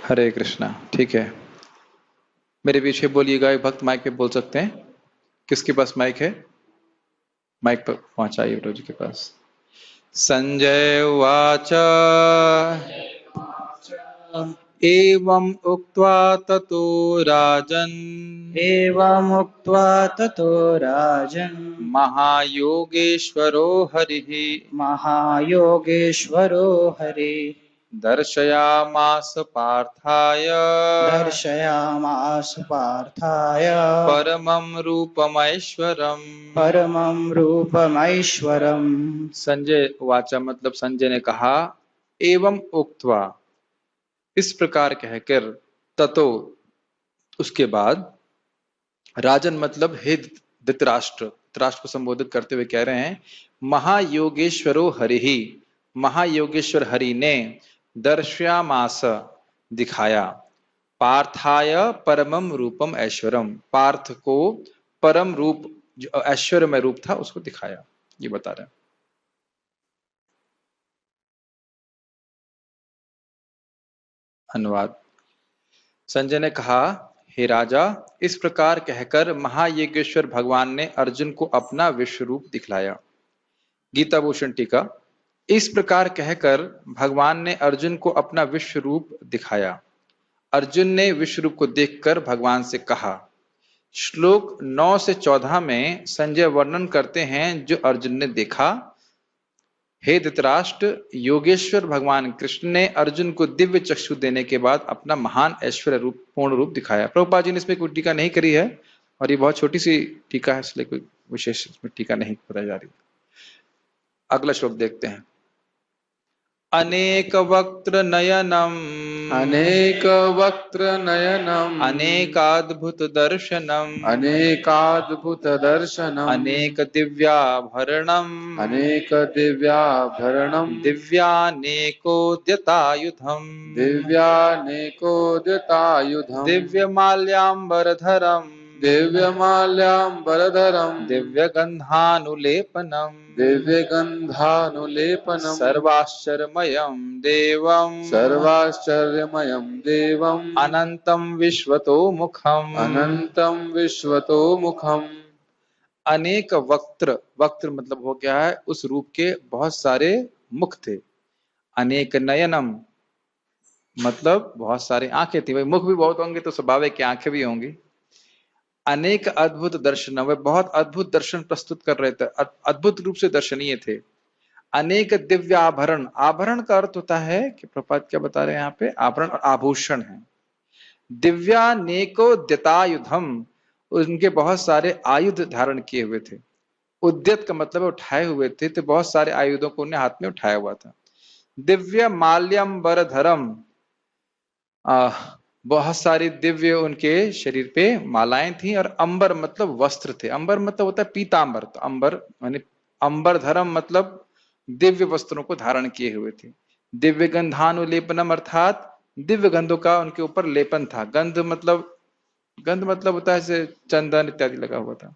हरे कृष्णा। ठीक है, मेरे पीछे बोलिएगा। एक भक्त माइक पे बोल सकते हैं। किसके पास माइक है? माइक पर पहुंचाइए प्रभु जी के पास। संजय उवाच एवं उक्त्वा ततो राजन् एवमुक्त्वा ततो राजन् महायोगेश्वरो हरिः महायोगेश्वरो हरिः दर्शयामास पार्थाय दर्शयामास पार्थाय परमं रूपमैश्वरम्। परमं रूपमैश्वरम्। संजय वाचा मतलब संजय ने कहा, एवं उक्त्वा इस प्रकार कहकर, ततो उसके बाद, राजन मतलब हे धृतराष्ट्र, धृतराष्ट्र को संबोधित करते हुए कह रहे हैं, महायोगेश्वरो हरिहि, महायोगेश्वर हरि ने दर्शयामास दिखाया, पार्थाय परमम रूपम ऐश्वरम, पार्थ को परम रूप जो ऐश्वर्यमय रूप था उसको दिखाया। ये बता रहे हैं। अनुवाद। संजय ने कहा, हे राजा, इस प्रकार कहकर महायज्ञेश्वर भगवान ने अर्जुन को अपना विश्व रूप दिखलाया। गीता भूषण टीका। इस प्रकार कहकर भगवान ने अर्जुन को अपना विश्व रूप दिखाया। अर्जुन ने विश्व रूप को देखकर भगवान से कहा। श्लोक 9 से 14 में संजय वर्णन करते हैं जो अर्जुन ने देखा। हे धृतराष्ट्र, योगेश्वर भगवान कृष्ण ने अर्जुन को दिव्य चक्षु देने के बाद अपना महान ऐश्वर्य रूप, पूर्ण रूप दिखाया। प्रभुपाद जी ने इसमें कोई टीका नहीं करी है और ये बहुत छोटी सी टीका है, इसलिए कोई विशेष इसमें टीका नहीं बताई जा रही। अगला श्लोक देखते हैं। अनेक वक्त्र नयनम अनेक वक्त्र नयनम अनेकाद्भुत दर्शनम अनेकाद्भुत दर्शनम अनेक दिव्याभरणम अनेक दिव्याभरणम दिव्यानेकोद्यतायुधम दिव्यानेकोद्यतायुधम दिव्यमाल्याम्बरधरम दिव्यमाल्याम्बरधरम दिव्यगन्धानुलेपनम दिव्यगन्धानुलेपनम सर्वाश्चर्यमयं देवं सर्वाश्चर्यमयं देवम् अनंतं विश्वतोमुखम् अनंतं विश्वतोमुखम्। अनेक वक्त्र, वक्त्र मतलब हो गया है उस रूप के बहुत सारे मुख थे। अनेक नयनम मतलब बहुत सारी आंखें थी। भाई मुख भी बहुत होंगे तो स्वाभाविक की आंखें भी होंगी। अनेक अद्भुत दर्शन, वे बहुत अद्भुत दर्शन प्रस्तुत कर रहे थे, अद्भुत रूप से दर्शनीय थे। अनेक दिव्य आभरण, आभरण का अर्थ होता है कि प्रपात क्या बता रहे हैं यहाँ पे, आभरण और आभूषण है। दिव्यानेको द्यतायुधम, उनके बहुत सारे आयुध धारण किए हुए थे। उद्यत का मतलब उठाए हुए थे, तो बहुत सारे आयुधों को उन्हें हाथ में उठाया हुआ था। दिव्य माल्यम्बरधरम, बहुत सारी दिव्य उनके शरीर पे मालाएं थी। और अंबर मतलब वस्त्र थे। अंबर मतलब होता है पीतांबर, तो अंबर माने अंबर धरम मतलब दिव्य वस्त्रों को धारण किए हुए थे। दिव्य गंधानुलेपनम अर्थात दिव्य गंधों का उनके ऊपर लेपन था। गंध मतलब होता है जैसे चंदन इत्यादि लगा हुआ था।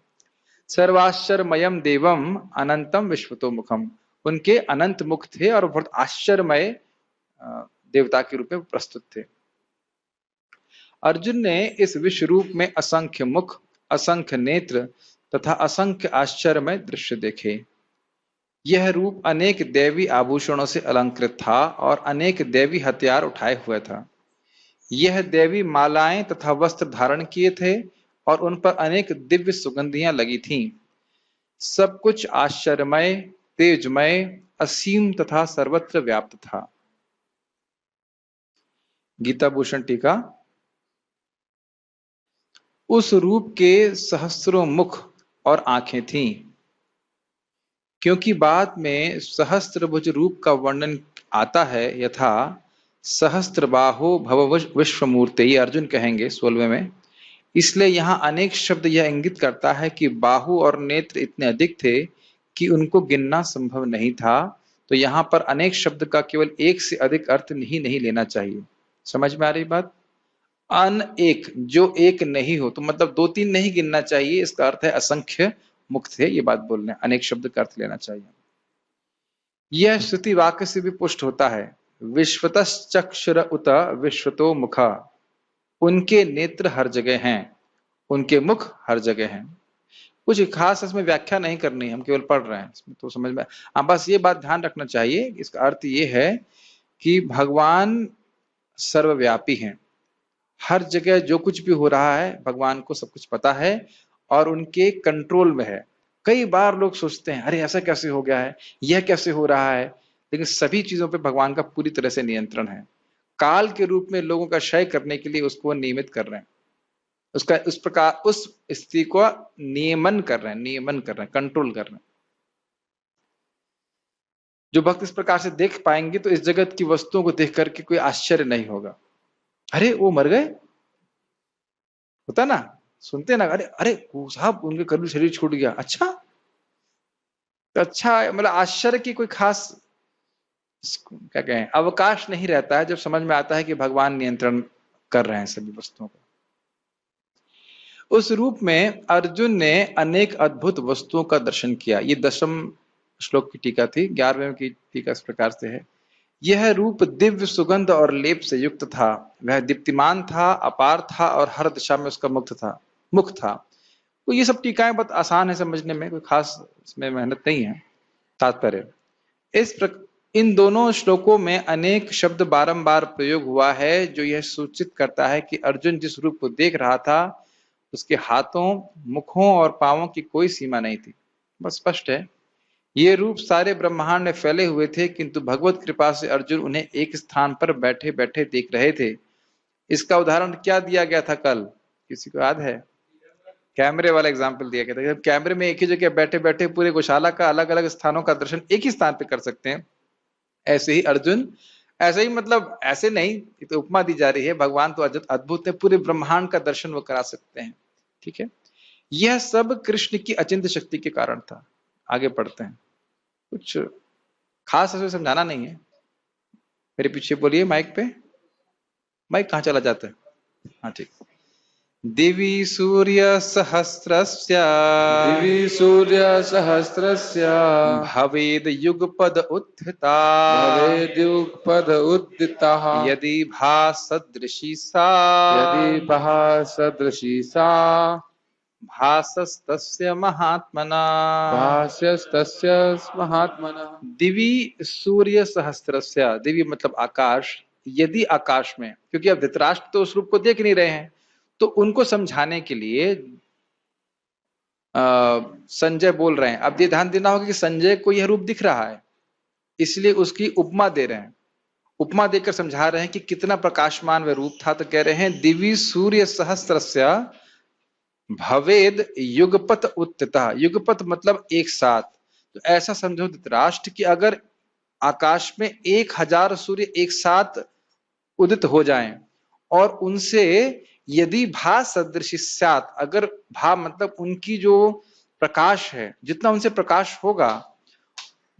सर्वाश्चर्यमयम देवम अनंतम विश्वतोमुखम, उनके अनंत मुख थे और बहुत आश्चर्यमय देवता के रूप में प्रस्तुत थे। अर्जुन ने इस विश्व रूप में असंख्य मुख, असंख्य नेत्र तथा असंख्य आश्चर्यमय दृश्य देखे। यह रूप अनेक दैवी आभूषणों से अलंकृत था और अनेक दैवी हथियार उठाए हुए था। यह दैवी मालाएं तथा वस्त्र धारण किए थे और उन पर अनेक दिव्य सुगंधियां लगी थीं। सब कुछ आश्चर्यमय, तेजमय, असीम तथा सर्वत्र व्याप्त था। गीता भूषण टीका। उस रूप के सहस्त्रों मुख और आंखें थीं, क्योंकि बाद में सहस्त्रभुज रूप का वर्णन आता है। यथा सहस्त्रबाहो भव विश्वमूर्ते, ये अर्जुन कहेंगे 16वें में। इसलिए यहाँ अनेक शब्द यह इंगित करता है कि बाहु और नेत्र इतने अधिक थे कि उनको गिनना संभव नहीं था। तो यहाँ पर अनेक शब्द का केवल एक से अधिक अर्थ नहीं लेना चाहिए। समझ में आ रही बात? अन एक, जो एक नहीं हो, तो मतलब 2-3 नहीं गिनना चाहिए। इसका अर्थ है असंख्य मुख थे, ये बात बोलने, अनेक शब्द का अर्थ लेना चाहिए। यह श्रुति वाक्य से भी पुष्ट होता है। विश्वतश्चक्षुर उत विश्वतो मुखा, उनके नेत्र हर जगह हैं, उनके मुख हर जगह हैं। कुछ खास इसमें व्याख्या नहीं करनी, हम केवल पढ़ रहे हैं, इसमें तो समझ में। हाँ, बस ये बात ध्यान रखना चाहिए, इसका अर्थ ये है कि भगवान सर्वव्यापी हैं, हर जगह जो कुछ भी हो रहा है भगवान को सब कुछ पता है और उनके कंट्रोल में है। कई बार लोग सोचते हैं अरे ऐसा कैसे हो गया है, यह कैसे हो रहा है, लेकिन सभी चीजों पे भगवान का पूरी तरह से नियंत्रण है। काल के रूप में लोगों का क्षय करने के लिए उसको नियमित कर रहे हैं, उसका उस प्रकार उस स्थिति को नियमन कर रहे हैं, नियमन कर रहे हैं, कंट्रोल कर रहे हैं। जो भक्त इस प्रकार से देख पाएंगे तो इस जगत की वस्तुओं को देख करके कोई आश्चर्य नहीं होगा। अरे वो मर गए, होता ना, सुनते ना, अरे अरे वो साहब उनके करीब शरीर छूट गया, अच्छा। तो अच्छा मतलब आश्चर्य की कोई खास क्या कहें अवकाश नहीं रहता है जब समझ में आता है कि भगवान नियंत्रण कर रहे हैं सभी वस्तुओं को। उस रूप में अर्जुन ने अनेक अद्भुत वस्तुओं का दर्शन किया। ये 10वें श्लोक की टीका थी, 11वें की टीका इस प्रकार से है। यह रूप दिव्य सुगंध और लेप से युक्त था, वह दीप्तिमान था, अपार था और हर दिशा में उसका मुख था। तो ये सब टीकाएं बहुत आसान है समझने में, कोई खास इसमें मेहनत नहीं है। तात्पर्य इन दोनों श्लोकों में अनेक शब्द बारंबार प्रयोग हुआ है जो यह सूचित करता है कि अर्जुन जिस रूप को देख रहा था उसके हाथों, मुखों और पांवों की कोई सीमा नहीं थी। बस स्पष्ट है, ये रूप सारे ब्रह्मांड में फैले हुए थे, किंतु भगवत कृपा से अर्जुन उन्हें एक स्थान पर बैठे बैठे देख रहे थे। इसका उदाहरण क्या दिया गया था कल, किसी को याद है? कैमरे वाला एग्जाम्पल दिया गया था। जब कैमरे में एक ही जगह बैठे बैठे पूरे गौशाला का अलग अलग स्थानों का दर्शन एक ही स्थान पे कर सकते हैं, ऐसे ही अर्जुन, ऐसे ही मतलब ऐसे नहीं, तो उपमा दी जा रही है, भगवान तो अद्भुत है, पूरे ब्रह्मांड का दर्शन वो करा सकते हैं। ठीक है, यह सब कृष्ण की अचिंत्य शक्ति के कारण था। आगे पढ़ते हैं, कुछ खास ऐसे समझाना नहीं है। मेरे पीछे बोलिए माइक पे, माइक कहाँ चला जाता है? हाँ ठीक। दिवि सूर्य सहस्रस्य दिवि सूर्य सहस्रस्य भवेद युगपद उत्थिता भवेद्युगपद उद्दितः यदि भासदृशी सा यदि भासदृशी सा भासस्तस्य महात्मना भास्यस्तस्य महात्मना। दिवि सूर्य सहस्रस्य, दिवि मतलब आकाश, यदि आकाश में, क्योंकि अब धृतराष्ट्र तो उस रूप को देख नहीं रहे हैं, तो उनको समझाने के लिए संजय बोल रहे हैं। अब ये ध्यान देना होगा कि संजय को यह रूप दिख रहा है, इसलिए उसकी उपमा दे रहे हैं, उपमा देकर समझा रहे हैं कि कितना प्रकाशमान वह रूप था। तो कह रहे हैं दिवि सूर्य सहस्रस्य भवेद युगपत उत्थिता, युगपत मतलब एक साथ। तो ऐसा समझो धृतराष्ट्र कि अगर आकाश में 1000 सूर्य एक साथ उदित हो जाएं और उनसे यदि भा सदृशिस्यात्, अगर भा मतलब उनकी जो प्रकाश है, जितना उनसे प्रकाश होगा,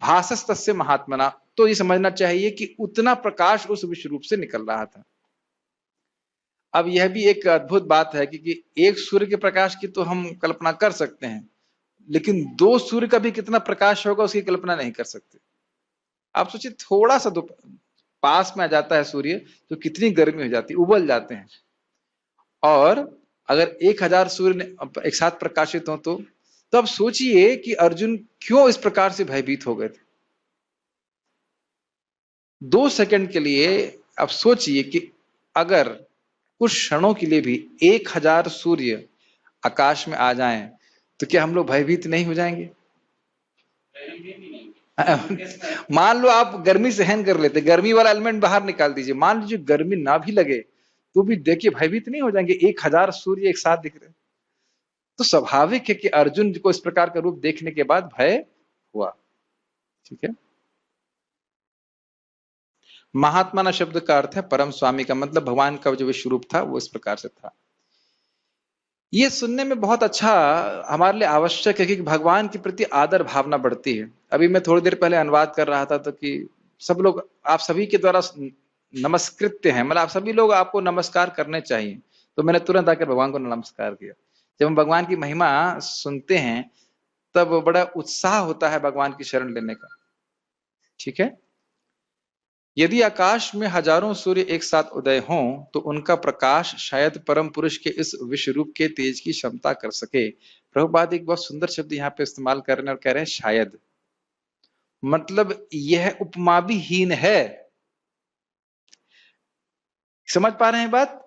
भासस्तस्य महात्मना, तो ये समझना चाहिए कि उतना प्रकाश उस विश्व रूप से निकल रहा था। अब यह भी एक अद्भुत बात है क्योंकि एक सूर्य के प्रकाश की तो हम कल्पना कर सकते हैं, लेकिन 2 सूर्य का भी कितना प्रकाश होगा उसकी कल्पना नहीं कर सकते। आप सोचिए, थोड़ा सा पास में आ जाता है सूर्य तो कितनी गर्मी हो जाती है, उबल जाते हैं। और अगर 1000 सूर्य एक साथ प्रकाशित हो तो अब सोचिए कि अर्जुन क्यों इस प्रकार से भयभीत हो गए थे। 2 सेकंड के लिए अब सोचिए कि अगर कुछ क्षणों के लिए भी 1000 सूर्य आकाश में आ जाएं तो क्या हम लोग भयभीत नहीं हो जाएंगे? मान लो आप गर्मी सहन कर लेते, गर्मी वाला एलिमेंट बाहर निकाल दीजिए, मान लीजिए गर्मी ना भी लगे तो भी देखिए भयभीत नहीं हो जाएंगे? 1000 सूर्य एक साथ दिख रहे, तो स्वाभाविक है कि अर्जुन को इस प्रकार का रूप देखने के बाद भय हुआ। ठीक है, महात्मा शब्द का अर्थ है परम स्वामी का, मतलब भगवान का जो विश्व रूप था वो इस प्रकार से था। ये सुनने में बहुत अच्छा, हमारे लिए आवश्यक है कि भगवान के प्रति आदर भावना बढ़ती है। अभी मैं थोड़ी देर पहले अनुवाद कर रहा था तो कि सब लोग, आप सभी के द्वारा नमस्कृत्य हैं, मतलब आप सभी लोग, आपको नमस्कार करने चाहिए। तो मैंने तुरंत आकर भगवान को नमस्कार किया। जब हम भगवान की महिमा सुनते हैं तब बड़ा उत्साह होता है भगवान की शरण लेने का। ठीक है, यदि आकाश में हजारों सूर्य एक साथ उदय हों तो उनका प्रकाश शायद परम पुरुष के इस विश्व रूप के तेज की क्षमता कर सके। प्रभुपाद एक बहुत सुंदर शब्द यहाँ पे इस्तेमाल कर रहे हैं और कह रहे हैं शायद, मतलब यह उपमा भी हीन है। समझ पा रहे हैं बात?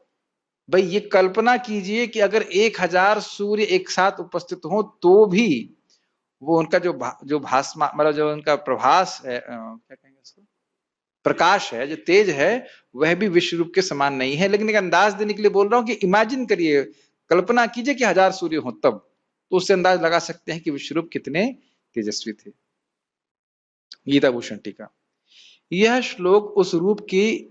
भाई ये कल्पना कीजिए कि अगर 1000 सूर्य एक साथ उपस्थित हो तो भी वो उनका जो भासमा मतलब जो उनका प्रभास है, क्या कहेंगे उसको, प्रकाश है, जो तेज है, वह भी विश्व रूप के समान नहीं है। लेकिन एक अंदाज देने के लिए बोल रहा हूं कि इमेजिन करिए, कल्पना कीजिए कि 1000 सूर्य हो तब, तो उससे अंदाज लगा सकते हैं कि विश्व रूप कितने तेजस्वी थे। गीता भूषण टीका। यह श्लोक उस रूप की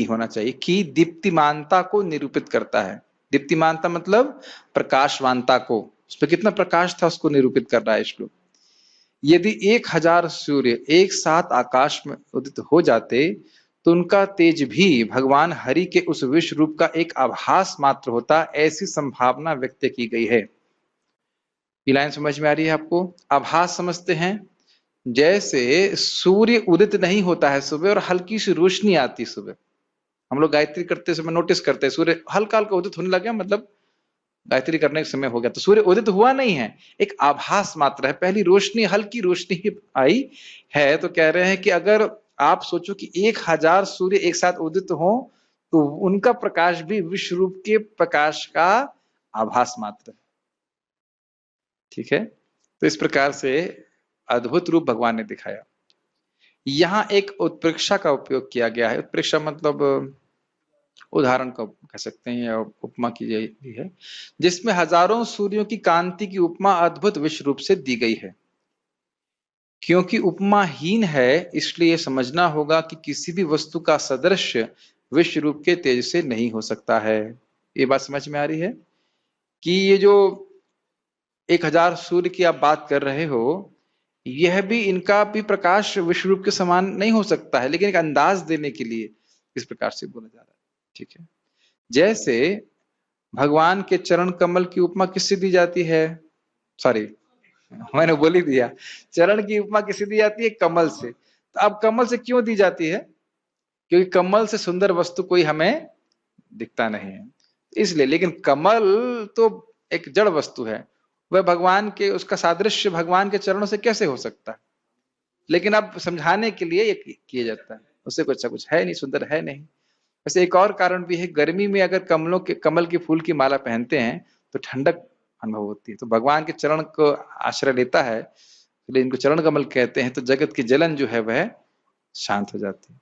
होना चाहिए कि दीप्तिमानता को निरूपित करता है। दीप्तिमानता मतलब प्रकाशवानता को, उस पर कितना प्रकाश था उसको निरूपित कर रहा है श्लोक। यदि 1000 सूर्य एक साथ आकाश में उदित हो जाते तो उनका तेज भी भगवान हरि के उस विश्व रूप का एक आभास मात्र होता, ऐसी संभावना व्यक्त की गई है। ये लाइन समझ में आ रही है आपको? आभास समझते हैं, जैसे सूर्य उदित नहीं होता है सुबह और हल्की सी रोशनी आती सुबह, हम लोग गायत्री करते समय नोटिस करते हैं सूर्य हल्का हल्का उदित होने लगा, मतलब गायत्री करने के समय हो गया, तो सूर्य उदित हुआ नहीं है, एक आभास मात्र है, पहली रोशनी हल्की रोशनी आई है। तो कह रहे हैं कि अगर आप सोचो कि 1000 सूर्य एक साथ उदित हो तो उनका प्रकाश भी विश्व रूप के प्रकाश का आभास मात्र है। ठीक है, तो इस प्रकार से अद्भुत रूप भगवान ने दिखाया। यहां एक उत्प्रेक्षा का उपयोग किया गया है। उत्प्रेक्षा मतलब उदाहरण का कह सकते हैं या उपमा की गई है, जिसमें हजारों सूर्यों की कांति की उपमा अद्भुत विश्व रूप से दी गई है। क्योंकि उपमा हीन है इसलिए समझना होगा कि किसी भी वस्तु का सदृश्य विश्व रूप के तेज से नहीं हो सकता है। ये बात समझ में आ रही है कि ये जो 1000 सूर्य की आप बात कर रहे हो, यह भी इनका भी प्रकाश विश्व रूप के समान नहीं हो सकता है, लेकिन एक अंदाज देने के लिए इस प्रकार से बोला जा रहा है। ठीक है, जैसे भगवान के चरण कमल की उपमा किससे दी जाती है? सॉरी, मैंने बोल ही दिया, चरण की उपमा किससे दी जाती है? कमल से। तो अब कमल से क्यों दी जाती है? क्योंकि कमल से सुंदर वस्तु कोई हमें दिखता नहीं है, इसलिए। लेकिन कमल तो एक जड़ वस्तु है, वह भगवान के, उसका सादृश्य भगवान के चरणों से कैसे हो सकता है? लेकिन अब समझाने के लिए ये किया जाता है, उससे कुछ अच्छा कुछ है नहीं, सुंदर है नहीं। वैसे एक और कारण भी है, गर्मी में अगर कमल के फूल की माला पहनते हैं तो ठंडक अनुभव होती है, तो भगवान के चरण को आश्रय लेता है, इसलिए इनको चरण कमल कहते हैं, तो जगत की जलन जो है वह शांत हो जाती है।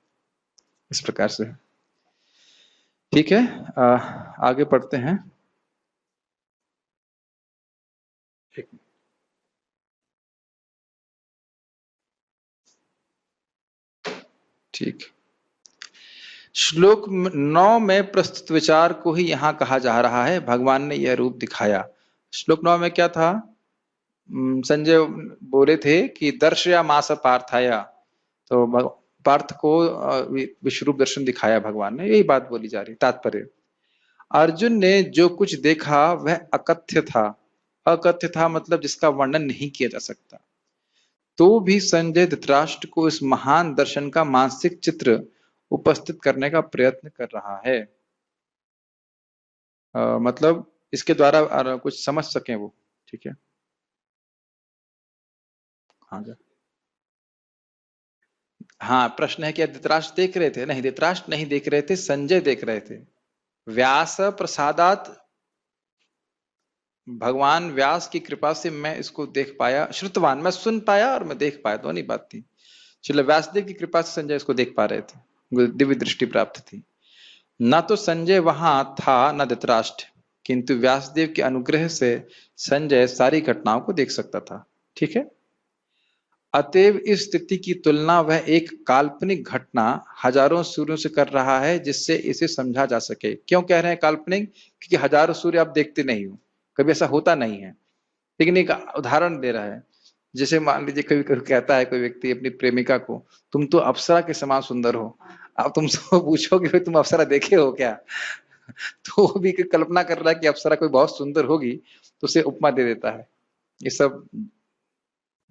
इस प्रकार से। ठीक है, आगे पढ़ते हैं। ठीक, श्लोक 9 में प्रस्तुत विचार को ही यहाँ कहा जा रहा है, भगवान ने यह रूप दिखाया। श्लोक 9 में क्या था? संजय बोले थे कि दर्शया मास पार्थाया, तो पार्थ को विश्वरूप दर्शन दिखाया भगवान ने, यही बात बोली जा रही। तात्पर्य, अर्जुन ने जो कुछ देखा वह अकथ्य था। अकथ्य था मतलब जिसका वर्णन नहीं किया जा सकता। तो भी संजय धृतराष्ट्र को इस महान दर्शन का मानसिक चित्र उपस्थित करने का प्रयत्न कर रहा है। मतलब इसके द्वारा कुछ समझ सकें वो। ठीक है, हाँ जी। हाँ, प्रश्न है कि धृतराष्ट्र देख रहे थे? नहीं, धृतराष्ट्र नहीं देख रहे थे, संजय देख रहे थे। व्यास प्रसादात, भगवान व्यास की कृपा से मैं इसको देख पाया, श्रुतवान, मैं सुन पाया और मैं देख पाया, दोनों बात थी। चलो, व्यासदेव की कृपा से संजय इसको देख पा रहे थे, दिव्य दृष्टि प्राप्त थी। न तो संजय वहां था न धृतराष्ट्र, किंतु व्यासदेव के अनुग्रह से संजय सारी घटनाओं को देख सकता था। ठीक है, अतएव इस स्थिति की तुलना वह एक काल्पनिक घटना हजारों सूर्यों से कर रहा है, जिससे इसे समझा जा सके। क्यों कह रहे हैं काल्पनिक? क्योंकि हजारों सूर्य आप देखते नहीं हो, कभी ऐसा होता नहीं है। लेकिन एक उदाहरण दे रहा है, जैसे मान लीजिए कभी कभी कहता है कोई व्यक्ति अपनी प्रेमिका को, तुम तो अप्सरा के समान सुंदर हो। अब तुम पूछोगे तुम अप्सरा देखे हो क्या? तो वो भी कल्पना कर रहा है कि अप्सरा कोई बहुत सुंदर होगी, तो उसे उपमा दे देता है। ये सब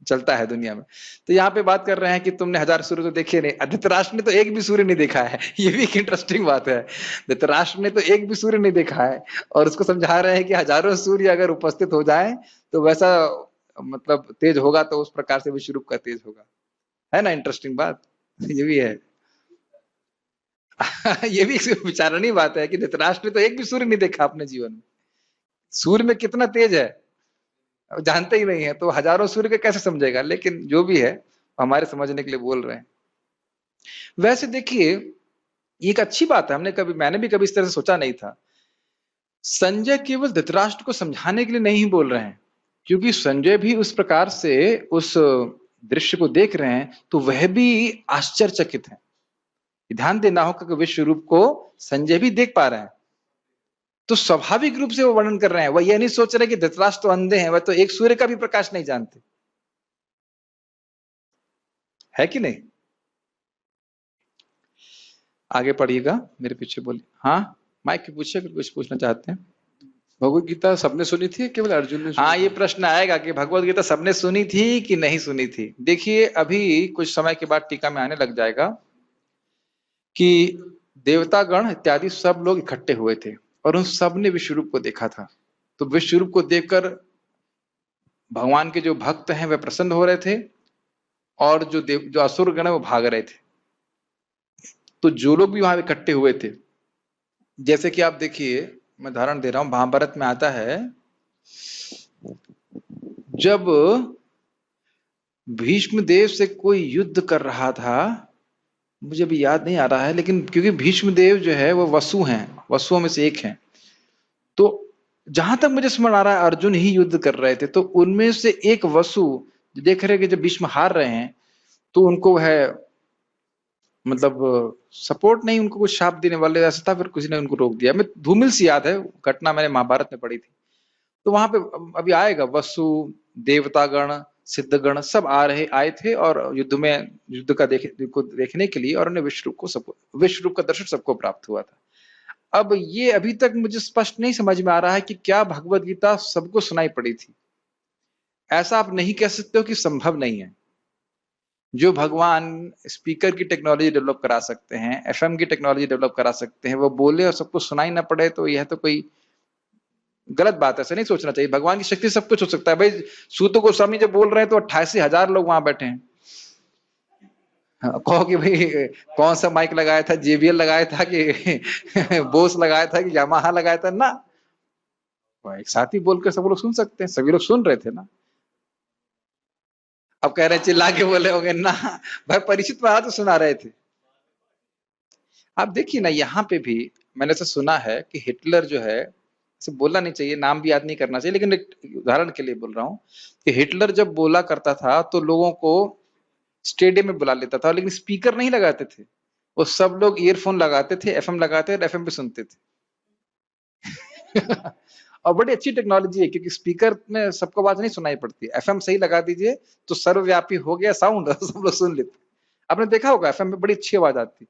चलता है दुनिया में। तो यहाँ पे बात कर रहे हैं कि तुमने 1000 सूर्य तो देखे नहीं। धृतराष्ट्र ने तो एक भी सूर्य नहीं देखा है। ये भी एक इंटरेस्टिंग बात है। धृतराष्ट्र ने तो एक भी सूर्य नहीं देखा है और उसको समझा रहे हैं कि हजारों सूर्य अगर उपस्थित हो जाएं तो वैसा मतलब तेज होगा, तो उस प्रकार से विश्व रूप का तेज होगा। है ना इंटरेस्टिंग बात? ये भी है। ये भी एक विचारणीय बात है कि धृतराष्ट्र ने तो एक भी सूर्य नहीं देखा अपने जीवन में। सूर्य में कितना तेज है जानते ही नहीं है, तो हजारों सूर्य के कैसे समझेगा? लेकिन जो भी है हमारे समझने के लिए बोल रहे हैं। वैसे देखिए ये एक अच्छी बात है, मैंने भी कभी इस तरह से सोचा नहीं था। संजय केवल धृतराष्ट्र को समझाने के लिए नहीं बोल रहे हैं, क्योंकि संजय भी उस प्रकार से उस दृश्य को देख रहे हैं तो वह भी आश्चर्यचकित है। ध्यान देना होगा कि विश्व रूप को संजय भी देख पा रहे हैं, तो स्वाभाविक रूप से वो वर्णन कर रहे हैं। वह यह नहीं सोच रहे कि धृतराष्ट्र तो अंधे हैं, वह तो एक सूर्य का भी प्रकाश नहीं जानते, है कि नहीं? आगे पढ़िएगा, मेरे पीछे बोलिए। हाँ माइक पे पूछिए अगर कुछ पूछना चाहते हैं। भगवत गीता सबने सुनी थी केवल अर्जुन ने सुनी? हाँ ये प्रश्न आएगा कि भगवत गीता सबने सुनी थी कि नहीं सुनी थी। देखिए अभी कुछ समय के बाद टीका में आने लग जाएगा कि देवतागण इत्यादि सब लोग इकट्ठे हुए थे और उन सब ने विश्वरूप को देखा था। तो विश्वरूप को देखकर भगवान के जो भक्त हैं वह प्रसन्न हो रहे थे और जो असुर गण है वो भाग रहे थे। तो जो लोग भी वहां इकट्ठे हुए थे, जैसे कि आप देखिए, मैं उदाहरण दे रहा हूं, महाभारत में आता है जब भीष्म देव से कोई युद्ध कर रहा था, मुझे भी याद नहीं आ रहा है, लेकिन क्योंकि भीष्म देव जो है वो वसु हैं, वसुओं में से एक हैं, तो जहां तक मुझे स्मरण आ रहा है अर्जुन ही युद्ध कर रहे थे। तो उनमें से एक वसु देख रहे कि जब भीष्म हार रहे हैं तो उनको है मतलब सपोर्ट नहीं, उनको कुछ शाप देने वाले ऐसा था, फिर किसी ने उनको रोक दिया। मैं धूमिल सी याद है, घटना मैंने महाभारत में पढ़ी थी। तो वहां पे अभी आएगा वसु, देवतागण, सिद्धगण सब आए थे और युद्ध का देखने के लिए, और उन्हें विश्व रूप का दर्शन सबको प्राप्त हुआ था। अब ये अभी तक मुझे स्पष्ट नहीं समझ में आ रहा है कि क्या भगवत गीता सबको सुनाई पड़ी थी। ऐसा आप नहीं कह सकते हो कि संभव नहीं है। जो भगवान स्पीकर की टेक्नोलॉजी डेवलप करा सकते हैं, एफएम की टेक्नोलॉजी डेवलप करा सकते हैं, वो बोले और सबको सुनाई ना पड़े, तो यह तो कोई गलत बात है। ऐसा नहीं सोचना चाहिए। भगवान की शक्ति सब कुछ हो सकता है। भाई सूत गोस्वामी जब बोल रहे हैं तो 88,000 लोग वहां बैठे हैं। कहो कि भाई कौन सा माइक लगाया था, जेबीएल लगाया था कि बोस लगाया था कि यामाहा लगाया था ना, एक साथ ही बोलकर सब लोग सुन सकते हैं। सभी लोग सुन रहे थे ना। अब कह रहे हैं चिल्ला के बोले होंगे ना, भाई परीक्षित महाराज तो सुना रहे थे। आप देखिए ना, यहाँ पे भी मैंने ऐसा सुना है कि हिटलर जो है, इसे बोलना नहीं चाहिए, नाम भी याद नहीं करना चाहिए, लेकिन एक उदाहरण के लिए बोल रहा हूं कि हिटलर जब बोला करता था तो लोगों को स्टेडियम में बुला लेता था, लेकिन स्पीकर नहीं लगाते थे। वो सब लोग ईयरफोन लगाते थे, एफएम लगाते थे, एफएम पे सुनते थे। और बड़ी अच्छी टेक्नोलॉजी है, क्योंकि स्पीकर में सबको आवाज नहीं सुनाई पड़ती। एफएम सही लगा दीजिए तो सर्वव्यापी हो गया साउंड, सब लोग सुन लेते। आपने देखा होगा एफएम में बड़ी अच्छी आवाज आती।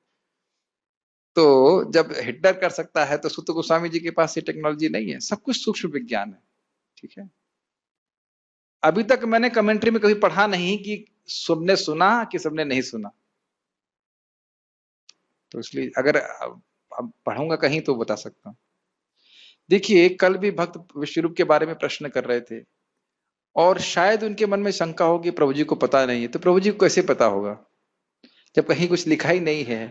तो जब हिटलर कर सकता है तो सुत गोस्वामी जी के पास ये टेक्नोलॉजी नहीं है। सब कुछ सूक्ष्म विज्ञान है, ठीक है। अभी तक मैंने कमेंट्री में कभी पढ़ा नहीं कि सबने सुना कि सबने नहीं सुना, तो इसलिए अगर अब पढ़ूंगा कहीं तो बता सकता हूं। देखिए कल भी भक्त विश्वरूप के बारे में प्रश्न कर रहे थे और शायद उनके मन में शंका होगी प्रभु जी को पता नहीं है। तो प्रभु जी को कैसे पता होगा जब कहीं कुछ लिखा ही नहीं है,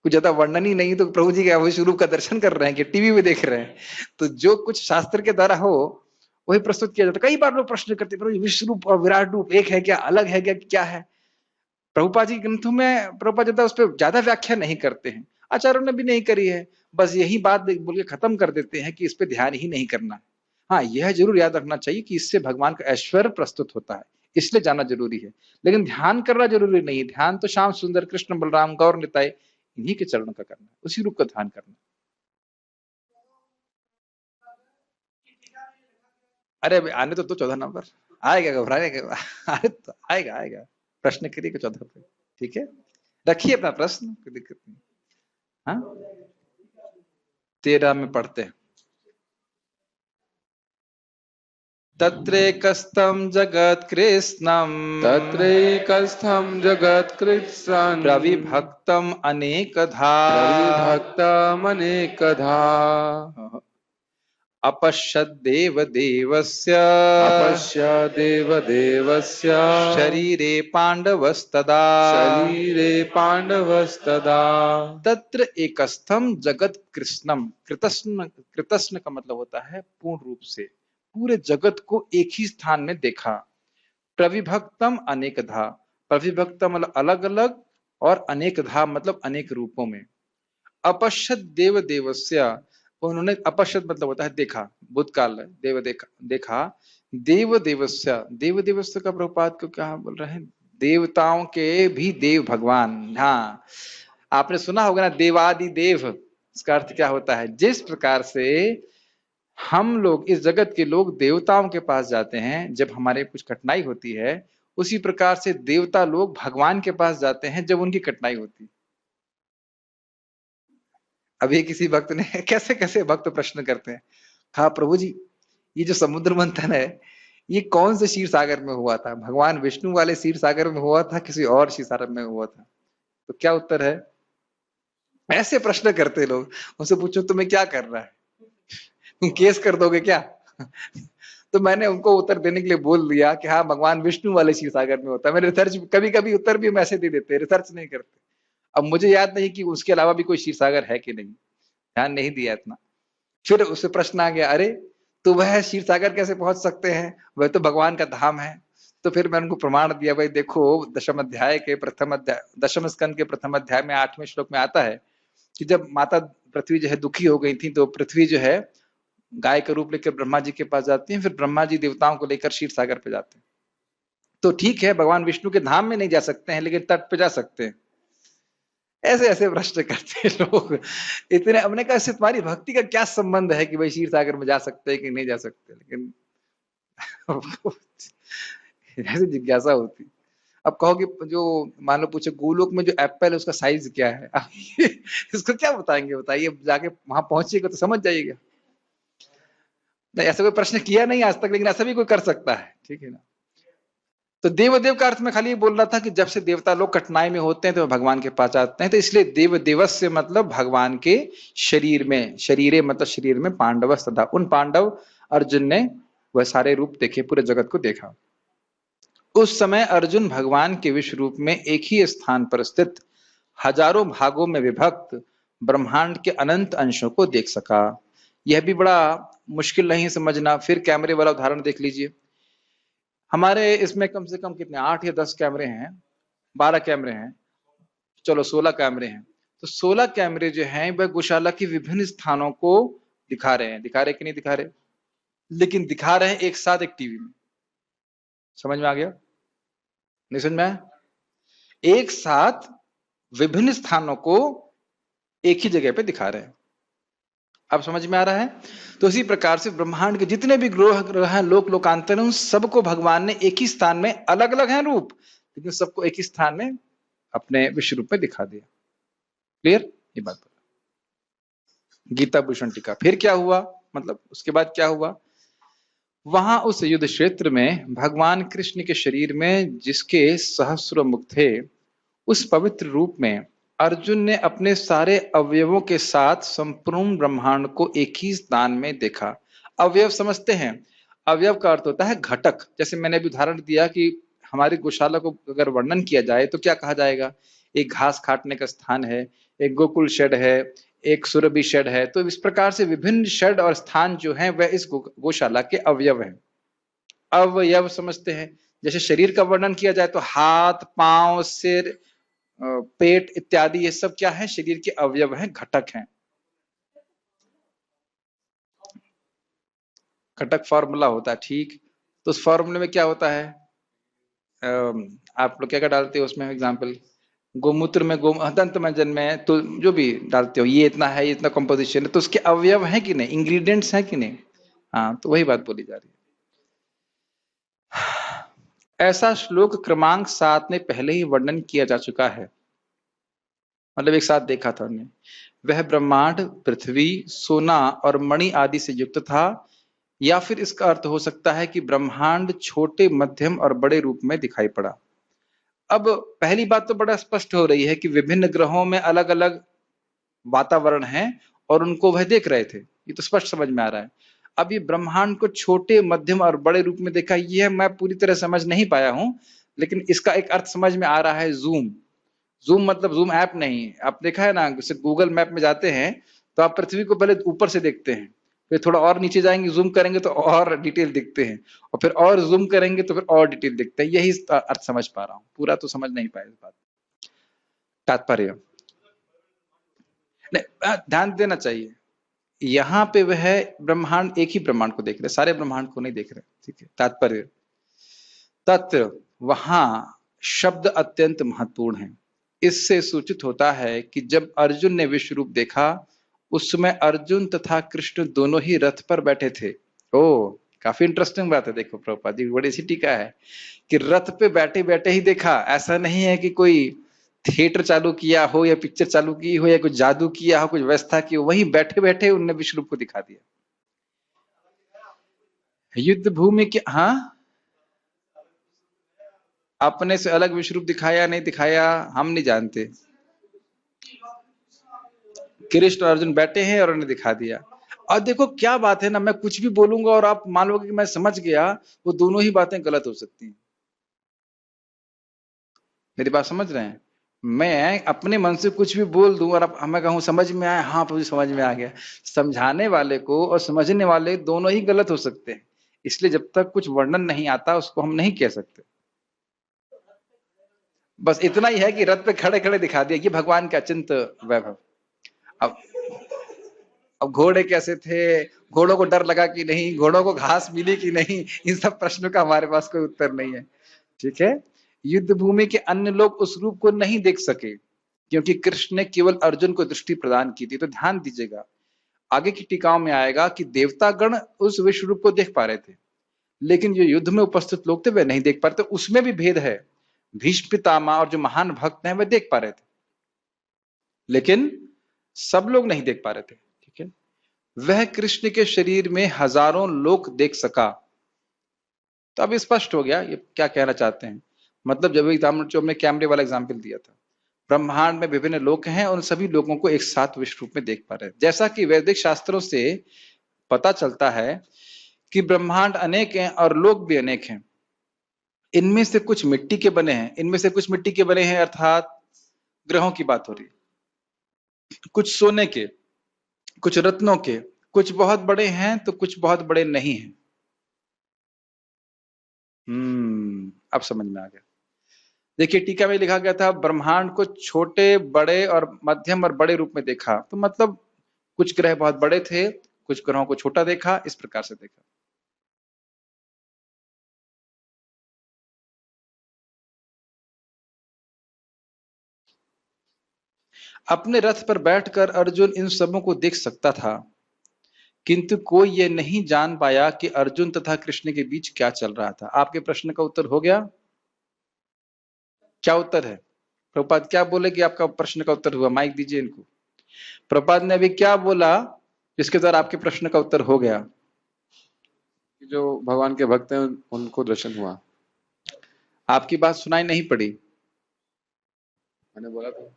कुछ ज्यादा वर्णन ही नहीं, तो प्रभु जी क्या विश्वरूप का दर्शन कर रहे हैं कि टीवी में देख रहे हैं? तो जो कुछ शास्त्र के द्वारा हो वही प्रस्तुत किया जाता है। कई बार लोग प्रश्न करते प्रभु विश्वरूप और विराट रूप एक है क्या, अलग है क्या, क्या है? प्रभुपाद जी ग्रंथों में प्रभुपाद ज्यादा उस पर ज्यादा व्याख्या नहीं करते हैं, आचार्यों ने भी नहीं करी है। बस यही बात बोल के खत्म कर देते हैं कि इस पे ध्यान ही नहीं करना। हाँ यह जरूर याद रखना चाहिए कि इससे भगवान का ऐश्वर्य प्रस्तुत होता है, इसलिए जाना जरूरी है, लेकिन ध्यान करना जरूरी नहीं है। ध्यान तो श्याम सुंदर, कृष्ण बलराम, गौर निताय, इन्हीं के चरणों का करना, उसी रूप का ध्यान करना। अरे आने तो 14 नंबर आएगा, घबराने के अरे तो आएगा आएगा, प्रश्न करिए 14 पे, ठीक है। रखिए अपना प्रश्न, कोई दिक्कत नहीं। हाँ 13 में पढ़ते हैं। तत्रैकस्थं जगत्कृत्स्नं तत्रैकस्थं जगत्कृत्स्नं प्रविभक्तम् अनेकधा प्रविभक्तमनेकधा अपश्यद्देवदेवस्य अपश्य देवदेवस्य शरीरे पाण्डवस्तदा शरीरे पाण्डवस्तदा तत्र एकस्थम जगत कृष्णम। कृतस्न, कृतस्न का मतलब होता है पूर्ण रूप से, पूरे जगत को एक ही स्थान में देखा। प्रविभक्तम अनेकधा, प्रविभक्तम मतलब अलग अलग, और अनेकधा मतलब अनेक रूपों में। अपश्यत देव देवस्य, उन्होंने, अपश्यत मतलब होता है देखा, भूतकाल है, देव देखा, देखा। देव देवस्य, देव देवस्य का प्रभुपाद को क्या बोल रहे हैं? देवताओं के भी देव भगवान। हाँ, आपने सुना होगा ना, देवादि देव। इसका अर्थ क्या होता है? जिस प्रकार से हम लोग, इस जगत के लोग देवताओं के पास जाते हैं जब हमारे कुछ कठिनाई होती है, उसी प्रकार से देवता लोग भगवान के पास जाते हैं जब उनकी कठिनाई होती है। अभी किसी भक्त ने कैसे कैसे भक्त प्रश्न करते हैं, कहा प्रभु जी ये जो समुद्र मंथन है ये कौन से क्षीर सागर में हुआ था? भगवान विष्णु वाले क्षीर सागर में हुआ था, किसी और क्षीर सागर में हुआ था? तो क्या उत्तर है? ऐसे प्रश्न करते लोग। उनसे पूछो तुम्हें क्या करना है, तुम केस कर दोगे क्या? तो मैंने उनको उत्तर देने के लिए बोल दिया कि हाँ भगवान विष्णु वाले क्षीर सागर में होता है। मैंने रिसर्च, कभी कभी उत्तर भी हम ऐसे दे देते, रिसर्च नहीं करते। अब मुझे याद नहीं कि उसके अलावा भी कोई क्षीर सागर है कि नहीं, ध्यान नहीं दिया इतना। फिर उससे प्रश्न आ गया, अरे तो वह क्षीर सागर कैसे पहुंच सकते हैं, वह तो भगवान का धाम है। तो फिर मैं उनको प्रमाण दिया, भाई देखो दशम अध्याय के प्रथम अध्याय, दशम स्कंद के प्रथम अध्याय में 8वें श्लोक में आता है कि जब माता पृथ्वी जो है दुखी हो गई थी, तो पृथ्वी जो है गाय का रूप लेकर ब्रह्मा जी के पास जाती है, फिर ब्रह्मा जी देवताओं को लेकर क्षीर सागर पे जाते हैं। तो ठीक है, भगवान विष्णु के धाम में नहीं जा सकते हैं, लेकिन तट पे जा सकते हैं। ऐसे ऐसे प्रश्न करते हैं लोग इतने। हमने कहा इससे तुम्हारी भक्ति का क्या संबंध है कि भाई क्षीर सागर में जा सकते हैं कि नहीं जा सकते? लेकिन ऐसी जिज्ञासा होती। अब कहो कि जो मान लो पूछे गोलोक में जो एप्पल है उसका साइज क्या है, इसको क्या बताएंगे? बताइए, जाके वहां पहुंचिएगा तो समझ जाइएगा। नहीं, ऐसा कोई प्रश्न किया नहीं आज तक, लेकिन ऐसा भी कोई कर सकता है, ठीक है ना? तो देवदेव का अर्थ में खाली बोल रहा था कि जब से देवता लोग कठिनाई में होते हैं तो भगवान के पास आते हैं, तो इसलिए देव दिवस से मतलब भगवान के शरीर में, शरीरे मतलब शरीर में पांडव सदा, उन पांडव अर्जुन ने वह सारे रूप देखे, पूरे जगत को देखा। उस समय अर्जुन भगवान के विश्व रूप में एक ही स्थान पर स्थित हजारों भागों में विभक्त ब्रह्मांड के अनंत अंशों को देख सका। यह भी बड़ा मुश्किल नहीं समझना। फिर कैमरे वाला उदाहरण देख लीजिए। हमारे इसमें कम से कम कितने, 8 या 10 कैमरे हैं, 12 कैमरे हैं, चलो 16 कैमरे हैं। तो 16 कैमरे जो हैं वह गौशाला के विभिन्न स्थानों को दिखा रहे हैं। दिखा रहे कि नहीं दिखा रहे? लेकिन दिखा रहे हैं एक साथ एक टीवी में। समझ में आ गया? नहीं समझ में आया? एक साथ विभिन्न स्थानों को एक ही जगह पे दिखा रहे हैं। अब समझ में आ रहा है? तो इसी प्रकार से ब्रह्मांड के जितने भी ग्रह ग्रह हैं, लोक लोकांतर हैं, उन सबको भगवान ने एक ही स्थान में, अलग अलग हैं रूप, लेकिन सबको एक ही स्थान में अपने विश्व रूप में दिखा दिया। क्लियर ये बात? गीता भूषण टीका। फिर क्या हुआ, मतलब उसके बाद क्या हुआ? वहां उस युद्ध क्षेत्र में भगवान कृष्ण के शरीर में जिसके सहस्र मुख थे, उस पवित्र रूप में अर्जुन ने अपने सारे अवयवों के साथ संपूर्ण ब्रह्मांड को एक ही स्थान में देखा। अवयव समझते हैं? अवयव का अर्थ होता है घटक। जैसे मैंने अभी उदाहरण दिया कि हमारी गौशाला को अगर वर्णन किया जाए तो क्या कहा जाएगा? एक घास काटने का स्थान है, एक गोकुल शेड है, एक सुरभि शेड है। तो इस प्रकार से विभिन्न शेड और स्थान जो हैं वह इस गौशाला के अवयव हैं। अवयव समझते हैं? जैसे शरीर का वर्णन किया जाए तो हाथ, पांव, सिर, पेट इत्यादि, ये सब क्या है? शरीर के अवयव हैं, घटक हैं। घटक फॉर्मूला होता है, ठीक? तो उस फॉर्मूले में क्या होता है? आप लोग क्या क्या डालते हो उसमें? एग्जाम्पल, गोमूत्र में, दंत मंजन में, तो जो भी डालते हो, ये इतना है, ये इतना कंपोजिशन है, तो उसके अवयव है कि नहीं, इंग्रेडिएंट्स है कि नहीं? हाँ, तो वही बात बोली जा रही है। ऐसा श्लोक क्रमांक 7 में पहले ही वर्णन किया जा चुका है, मतलब एक साथ देखा था हमने। वह ब्रह्मांड पृथ्वी, सोना और मणि आदि से युक्त था। या फिर इसका अर्थ हो सकता है कि ब्रह्मांड छोटे, मध्यम और बड़े रूप में दिखाई पड़ा। अब पहली बात तो बड़ा स्पष्ट हो रही है कि विभिन्न ग्रहों में अलग अलग वातावरण है और उनको वह देख रहे थे, ये तो स्पष्ट समझ में आ रहा है। अब ये ब्रह्मांड को छोटे, मध्यम और बड़े रूप में देखा, यह मैं पूरी तरह समझ नहीं पाया हूं, लेकिन इसका एक अर्थ समझ में आ रहा है, जूम। जूम मतलब जूम ऐप नहीं, आप देखा है ना, जैसे गूगल मैप में जाते हैं तो आप पृथ्वी को पहले ऊपर से देखते हैं, फिर थोड़ा और नीचे जाएंगे, जूम करेंगे तो और डिटेल दिखते हैं, और फिर और जूम करेंगे तो फिर और डिटेल दिखते हैं। यही अर्थ समझ पा रहा हूँ, पूरा तो समझ नहीं पाया इस बात। तात्पर्य नहीं, ध्यान देना चाहिए, यहाँ पे वह ब्रह्मांड, एक ही ब्रह्मांड को देख रहे, सारे ब्रह्मांड को नहीं देख रहे। ठीक है, तात्पर्य तत्र, वहां शब्द अत्यंत महत्वपूर्ण है। इससे सूचित होता है कि जब अर्जुन ने विश्व रूप देखा, उस समय अर्जुन तथा कृष्ण दोनों ही रथ पर बैठे थे। ओ, काफी इंटरेस्टिंग बात है। देखो प्रभुपाद जी बड़ी सी टीका है कि रथ पे बैठे बैठे ही देखा, ऐसा नहीं है कि कोई थिएटर चालू किया हो या पिक्चर चालू की हो या कुछ जादू किया हो, कुछ व्यवस्था की हो, वहीं बैठे बैठे उनने विश्व रूप को दिखा दिया। युद्ध भूमि के, हाँ, अपने से अलग विश्व रूप दिखाया नहीं दिखाया हम नहीं जानते। कृष्ण और अर्जुन बैठे हैं और उन्हें दिखा दिया। और देखो क्या बात है ना, मैं कुछ भी बोलूंगा और आप मान लोगे कि मैं समझ गया, वो दोनों ही बातें गलत हो सकती हैं। मेरी बात समझ रहे हैं? मैं अपने मन से कुछ भी बोल दूं और मैं कहूं समझ में आया, हाँ मुझे समझ में आ गया, समझाने वाले को और समझने वाले दोनों ही गलत हो सकते हैं। इसलिए जब तक कुछ वर्णन नहीं आता उसको हम नहीं कह सकते। बस इतना ही है कि रथ पे खड़े खड़े दिखा दिया, ये भगवान का अचिंत वैभव। अब अब घोड़े कैसे थे, घोड़ों को डर लगा कि नहीं, घोड़ों को घास मिली कि नहीं, इन सब प्रश्नों का हमारे पास कोई उत्तर नहीं है। ठीक है, युद्ध भूमि के अन्य लोग उस रूप को नहीं देख सके क्योंकि कृष्ण ने केवल अर्जुन को दृष्टि प्रदान की थी। तो ध्यान दीजिएगा, आगे की टीकाओं में आएगा कि देवतागण उस विश्व रूप को देख पा रहे थे, लेकिन जो युद्ध में उपस्थित लोग थे वे नहीं देख पा रहे थे। उसमें भी भेद है, भीष्म पितामह और जो महान भक्त हैं वे देख पा रहे थे, लेकिन सब लोग नहीं देख पा रहे थे। ठीक है, वह कृष्ण के शरीर में हजारों लोग देख सका। तो अब स्पष्ट हो गया ये क्या कहना चाहते हैं। मतलब जब जो हमने कैमरे वाला एग्जाम्पल दिया था, ब्रह्मांड में विभिन्न लोक हैं, उन सभी लोगों को एक साथ विश्व रूप में देख पा रहे हैं। जैसा कि वैदिक शास्त्रों से पता चलता है कि ब्रह्मांड अनेक हैं और लोक भी अनेक हैं। इनमें से कुछ मिट्टी के बने हैं, इनमें से कुछ मिट्टी के बने हैं अर्थात ग्रहों की बात हो रही है, कुछ सोने के, कुछ रत्नों के, कुछ बहुत बड़े हैं तो कुछ बहुत बड़े नहीं हैं। अब समझ में आ गया। देखिए टीका में लिखा गया था ब्रह्मांड को छोटे, बड़े और मध्यम और बड़े रूप में देखा, तो मतलब कुछ ग्रह बहुत बड़े थे, कुछ ग्रहों को छोटा देखा, इस प्रकार से देखा। अपने रथ पर बैठकर अर्जुन इन सबों को देख सकता था, किंतु कोई ये नहीं जान पाया कि अर्जुन तथा कृष्ण के बीच क्या चल रहा था। आपके प्रश्न का उत्तर हो गया? क्या उत्तर है? प्रभुपाद क्या बोले कि आपका प्रश्न का उत्तर हुआ? माइक दीजिए इनको। प्रभुपाद ने अभी क्या बोला जिसके द्वारा आपके प्रश्न का उत्तर हो गया? जो भगवान के भक्त हैं उनको दर्शन हुआ। आपकी बात सुनाई नहीं पड़ी। मैंने बोला था।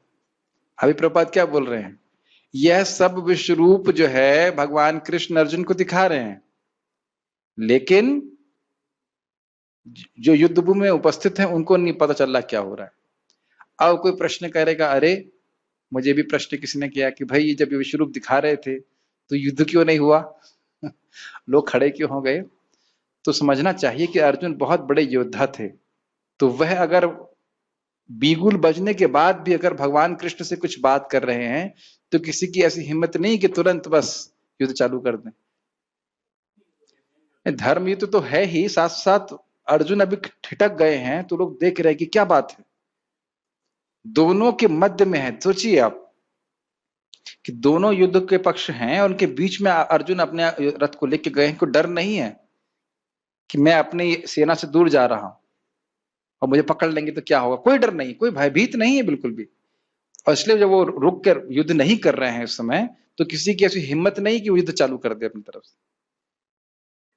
अभी प्रभुपाद क्या बोल रहे हैं? यह सब विश्व रूप जो है भगवान कृष्ण अर्जुन को दिखा रहे हैं, लेकिन जो युद्ध भूमि में उपस्थित हैं उनको नहीं पता चल रहा क्या हो रहा है। अब कोई प्रश्न करेगा, अरे मुझे भी प्रश्न किसी ने किया कि भाई जब ये विश्व रूप दिखा रहे थे तो युद्ध क्यों नहीं हुआ? लोग खड़े क्यों हो गए? तो समझना चाहिए कि अर्जुन बहुत बड़े योद्धा थे, तो वह अगर बीगुल बजने के बाद भी अगर भगवान कृष्ण से कुछ बात कर रहे हैं तो किसी की ऐसी हिम्मत नहीं कि तुरंत बस युद्ध चालू कर दें। धर्म युद्ध तो है ही, साथ साथ अर्जुन अभी ठिठक गए हैं तो लोग देख रहे हैं कि क्या बात है, दोनों के मध्य में है। सोचिए आप कि दोनों युद्ध के पक्ष हैं और उनके बीच में अर्जुन अपने रथ को लेके गए हैं। कोई डर नहीं है कि मैं अपनी सेना से दूर जा रहा हूं और मुझे पकड़ लेंगे तो क्या होगा, कोई डर नहीं, कोई भयभीत नहीं है बिल्कुल भी। और इसलिए जब वो रुक कर युद्ध नहीं कर रहे हैं उस समय, तो किसी की ऐसी हिम्मत नहीं कि वो युद्ध चालू कर दे अपनी तरफ से।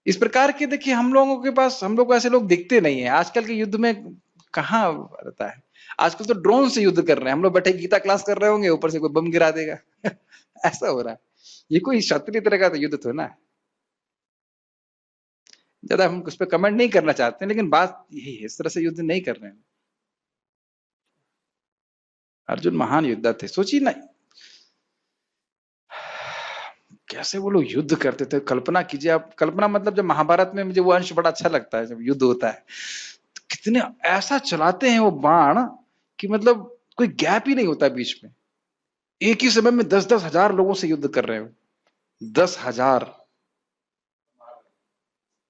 इस प्रकार के देखिए हम लोगों के पास, हम लोग को ऐसे लोग दिखते नहीं है आजकल के युद्ध में। कहाँ रहता है आजकल, तो ड्रोन से युद्ध कर रहे हैं। हम लोग बैठे गीता क्लास कर रहे होंगे, ऊपर से कोई बम गिरा देगा ऐसा हो रहा है। ये कोई क्षत्रिय तरह का तो युद्ध तो ना है। ज्यादा हम उस पर कमेंट नहीं करना चाहते, लेकिन बात यही है, इस तरह से युद्ध नहीं कर रहे हैं। अर्जुन महान योद्धा थे, सोचिए ना कैसे वो लोग युद्ध करते थे। कल्पना कीजिए आप, कल्पना मतलब जब महाभारत में मुझे वो अंश बड़ा अच्छा लगता है, जब युद्ध होता है तो कितने ऐसा चलाते हैं वो बाण कि मतलब कोई गैप ही नहीं होता बीच में। एक ही समय में 10-10 हजार लोगों से युद्ध कर रहे हो, 10,000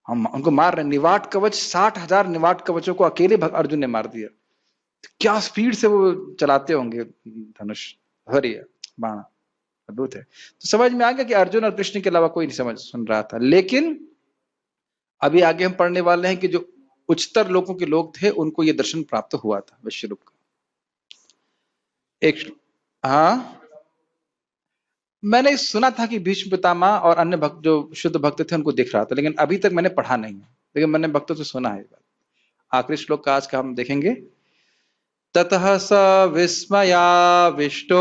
हम उनको मार रहे हैं। निवाट कवच, 60,000 निवाट कवचों को अकेले अर्जुन ने मार दिया। क्या स्पीड से वो चलाते होंगे धनुष, हरी बाण, अद्भुत है। तो समझ में आ गया कि अर्जुन और कृष्ण के अलावा कोई नहीं समझ सुन रहा था। लेकिन अभी आगे हम पढ़ने वाले हैं कि जो उच्चतर लोगों के लोग थे उनको ये दर्शन प्राप्त हुआ था विश्वरूप का। एक, हाँ मैंने सुना था कि भीष्म पितामह और अन्य भक्त जो शुद्ध भक्त थे उनको दिख रहा था, लेकिन अभी तक मैंने पढ़ा नहीं है, लेकिन मैंने भक्तों से सुना है। आखिरी श्लोक का आज का हम देखेंगे। ततः स विस्मयाविष्टो,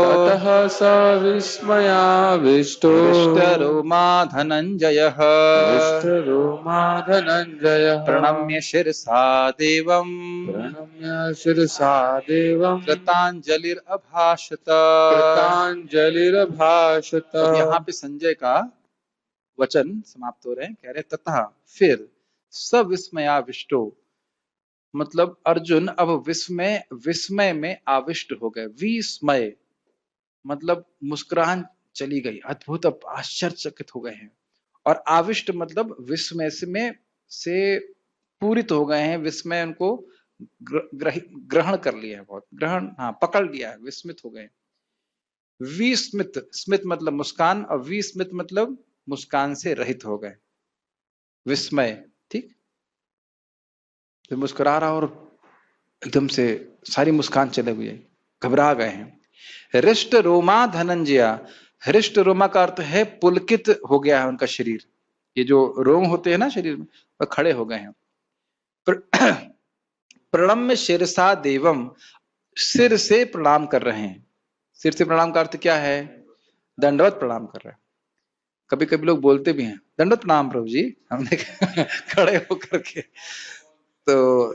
ततः स विस्मयाविष्टो हृष्टरोमा धनञ्जयः, हृष्टरोमा धनञ्जयः प्रणम्य शिरसा देवम्, प्रणम्य शिरसा देवम् कृताञ्जलिरभाषत। कृताञ्जलिरभाषत। अब यहाँ पे संजय का वचन समाप्त हो रहे हैं, कह रहे ततः फिर सविस्मयाविष्टो, मतलब अर्जुन अब विस्मय विस्मय में आविष्ट हो गए। विस्मय मतलब मुस्कुराहट चली गई, अद्भुत अब आश्चर्यचकित हो गए हैं। और आविष्ट मतलब विस्मय से पूरित हो गए हैं, विस्मय उनको ग्रहण कर लिया है, बहुत ग्रहण, हाँ पकड़ लिया है, विस्मित हो गए। विस्मित, स्मित मतलब मुस्कान, और विस्मित मतलब मुस्कान से रहित हो गए, विस्मय, ठीक। तो मुस्कुरा रहा और एकदम से सारी मुस्कान चले हुए, घबरा गए हैं। हृष्ट रोमा धनंजया, हृष्ट रोमा का अर्थ है पुलकित हो गया है उनका शरीर। ये जो रोम होते हैं ना शरीर में, वह खड़े हो गए हैं। प्रणम्य शिरसा देवम, सिर से प्रणाम कर रहे हैं। सिर से प्रणाम का अर्थ क्या है? दंडवत प्रणाम कर रहे हैं। कभी कभी लोग बोलते भी हैं दंडवत प्रणाम प्रभु जी, हमने खड़े होकर के, तो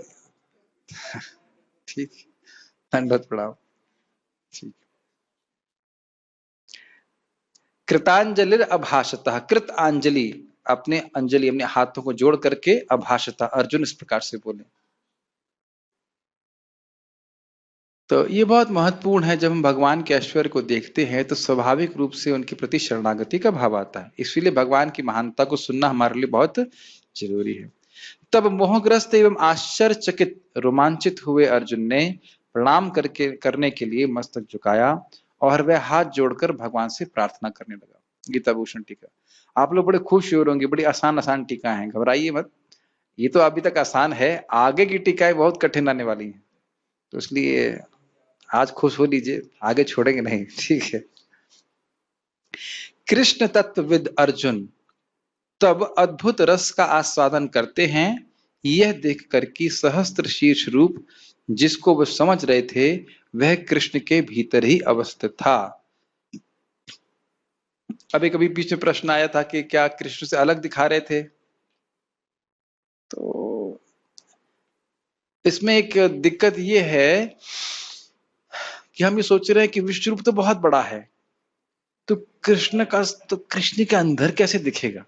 ठीक, दंडवत प्रणाम, ठीक। कृतांजलि अभाषतः, कृत अंजलि, अपने अंजलि अपने हाथों को जोड़ करके अभाषतः, अर्जुन इस प्रकार से बोले। तो ये बहुत महत्वपूर्ण है। जब हम भगवान के ऐश्वर्य को देखते हैं तो स्वाभाविक रूप से उनके प्रति शरणागति का भाव आता है। इसलिए भगवान की महानता को सुनना हमारे लिए बहुत जरूरी है। तब मोहग्रस्त एवं आश्चर्यचकित रोमांचित हुए अर्जुन ने प्रणाम करने के लिए मस्तक झुकाया और वह हाथ जोड़कर भगवान से प्रार्थना करने लगा। गीता भूषण टीका। आप लोग बड़े खुश हो होंगे, बड़ी आसान आसान टीका है, घबराइए मत। ये तो अभी तक आसान है, आगे की टीकाएं बहुत कठिन आने वाली हैं, तो इसलिए आज खुश हो लीजिए, आगे छोड़ेंगे नहीं, ठीक है। कृष्ण तत्वविद अर्जुन तब अद्भुत रस का आस्वादन करते हैं, यह देखकर कि सहस्त्र शीर्ष रूप जिसको वह समझ रहे थे वह कृष्ण के भीतर ही अवस्थित था। अभी कभी बीच में प्रश्न आया था कि क्या कृष्ण से अलग दिखा रहे थे, तो इसमें एक दिक्कत यह है कि हम ये सोच रहे हैं कि विश्व रूप तो बहुत बड़ा है, तो कृष्ण के अंदर कैसे दिखेगा।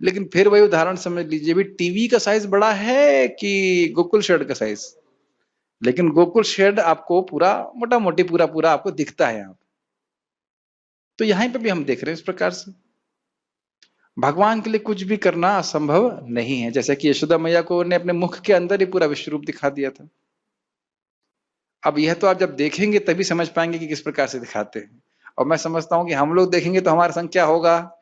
लेकिन फिर वही उदाहरण समझ लीजिए, भी टीवी का साइज बड़ा है कि गोकुल शेड का साइज, लेकिन गोकुल शेड आपको पूरा मोटा मोटी पूरा पूरा आपको दिखता है यहाँ। तो यहां पे भी हम देख रहे हैं इस प्रकार से भगवान के लिए कुछ भी करना असंभव नहीं है। जैसे कि यशोदा मैया को ने अपने मुख के अंदर ही पूरा विश्व रूप दिखा दिया था। अब यह तो आप जब देखेंगे तभी समझ पाएंगे कि किस प्रकार से दिखाते हैं। और मैं समझता हूं कि हम लोग देखेंगे तो हमारा संग क्या होगा,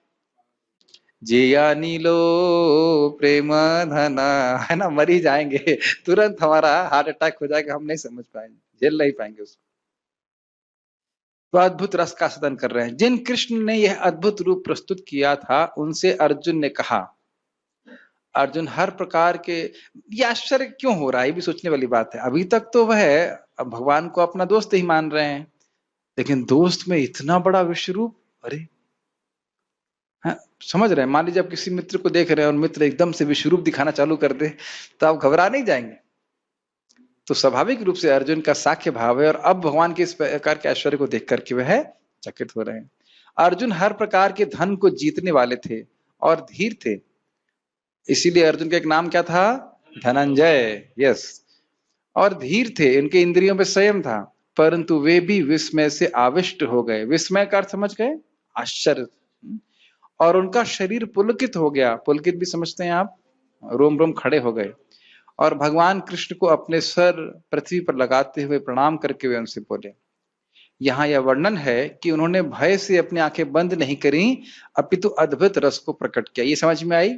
जिया नीलो प्रेम धना, है ना, मर ही जाएंगे तुरंत, हमारा हार्ट अटैक हो जाएगा, हम नहीं समझ पाएंगे, झेल नहीं पाएंगे उसको। वह अद्भुत रस का सदन कर रहे हैं। जिन कृष्ण ने यह अद्भुत रूप प्रस्तुत किया था उनसे अर्जुन ने कहा, अर्जुन हर प्रकार के, ये आश्चर्य क्यों हो रहा है, ये भी सोचने वाली बात है। अभी तक तो वह भगवान को अपना दोस्त ही मान रहे हैं, लेकिन दोस्त में इतना बड़ा विश्व रूप, अरे हाँ, समझ रहे हैं। मान लीजिए आप किसी मित्र को देख रहे हैं और मित्र एकदम से विश्व रूप दिखाना चालू कर दे, तो आप घबरा नहीं जाएंगे। तो स्वाभाविक रूप से अर्जुन का साख्य भाव है और अब भगवान के इस प्रकार के ऐश्वर्य को देख करके वह चकित हो रहे हैं। अर्जुन हर प्रकार के धन को जीतने वाले थे और धीर थे, इसीलिए अर्जुन का एक नाम क्या था, धनंजय। यस, और धीर थे, इनके इंद्रियों में संयम था, परंतु वे भी विस्मय से आविष्ट हो गए। विस्मय का अर्थ समझ गए, आश्चर्य। और उनका शरीर पुलकित हो गया, पुलकित भी समझते हैं आप, रोम रोम खड़े हो गए। और भगवान कृष्ण को अपने सर पृथ्वी पर लगाते हुए प्रणाम करके वे उनसे बोले। यहाँ यह वर्णन है कि उन्होंने भय से अपनी आंखें बंद नहीं करी, अपितु अद्भुत रस को प्रकट किया। ये समझ में आई,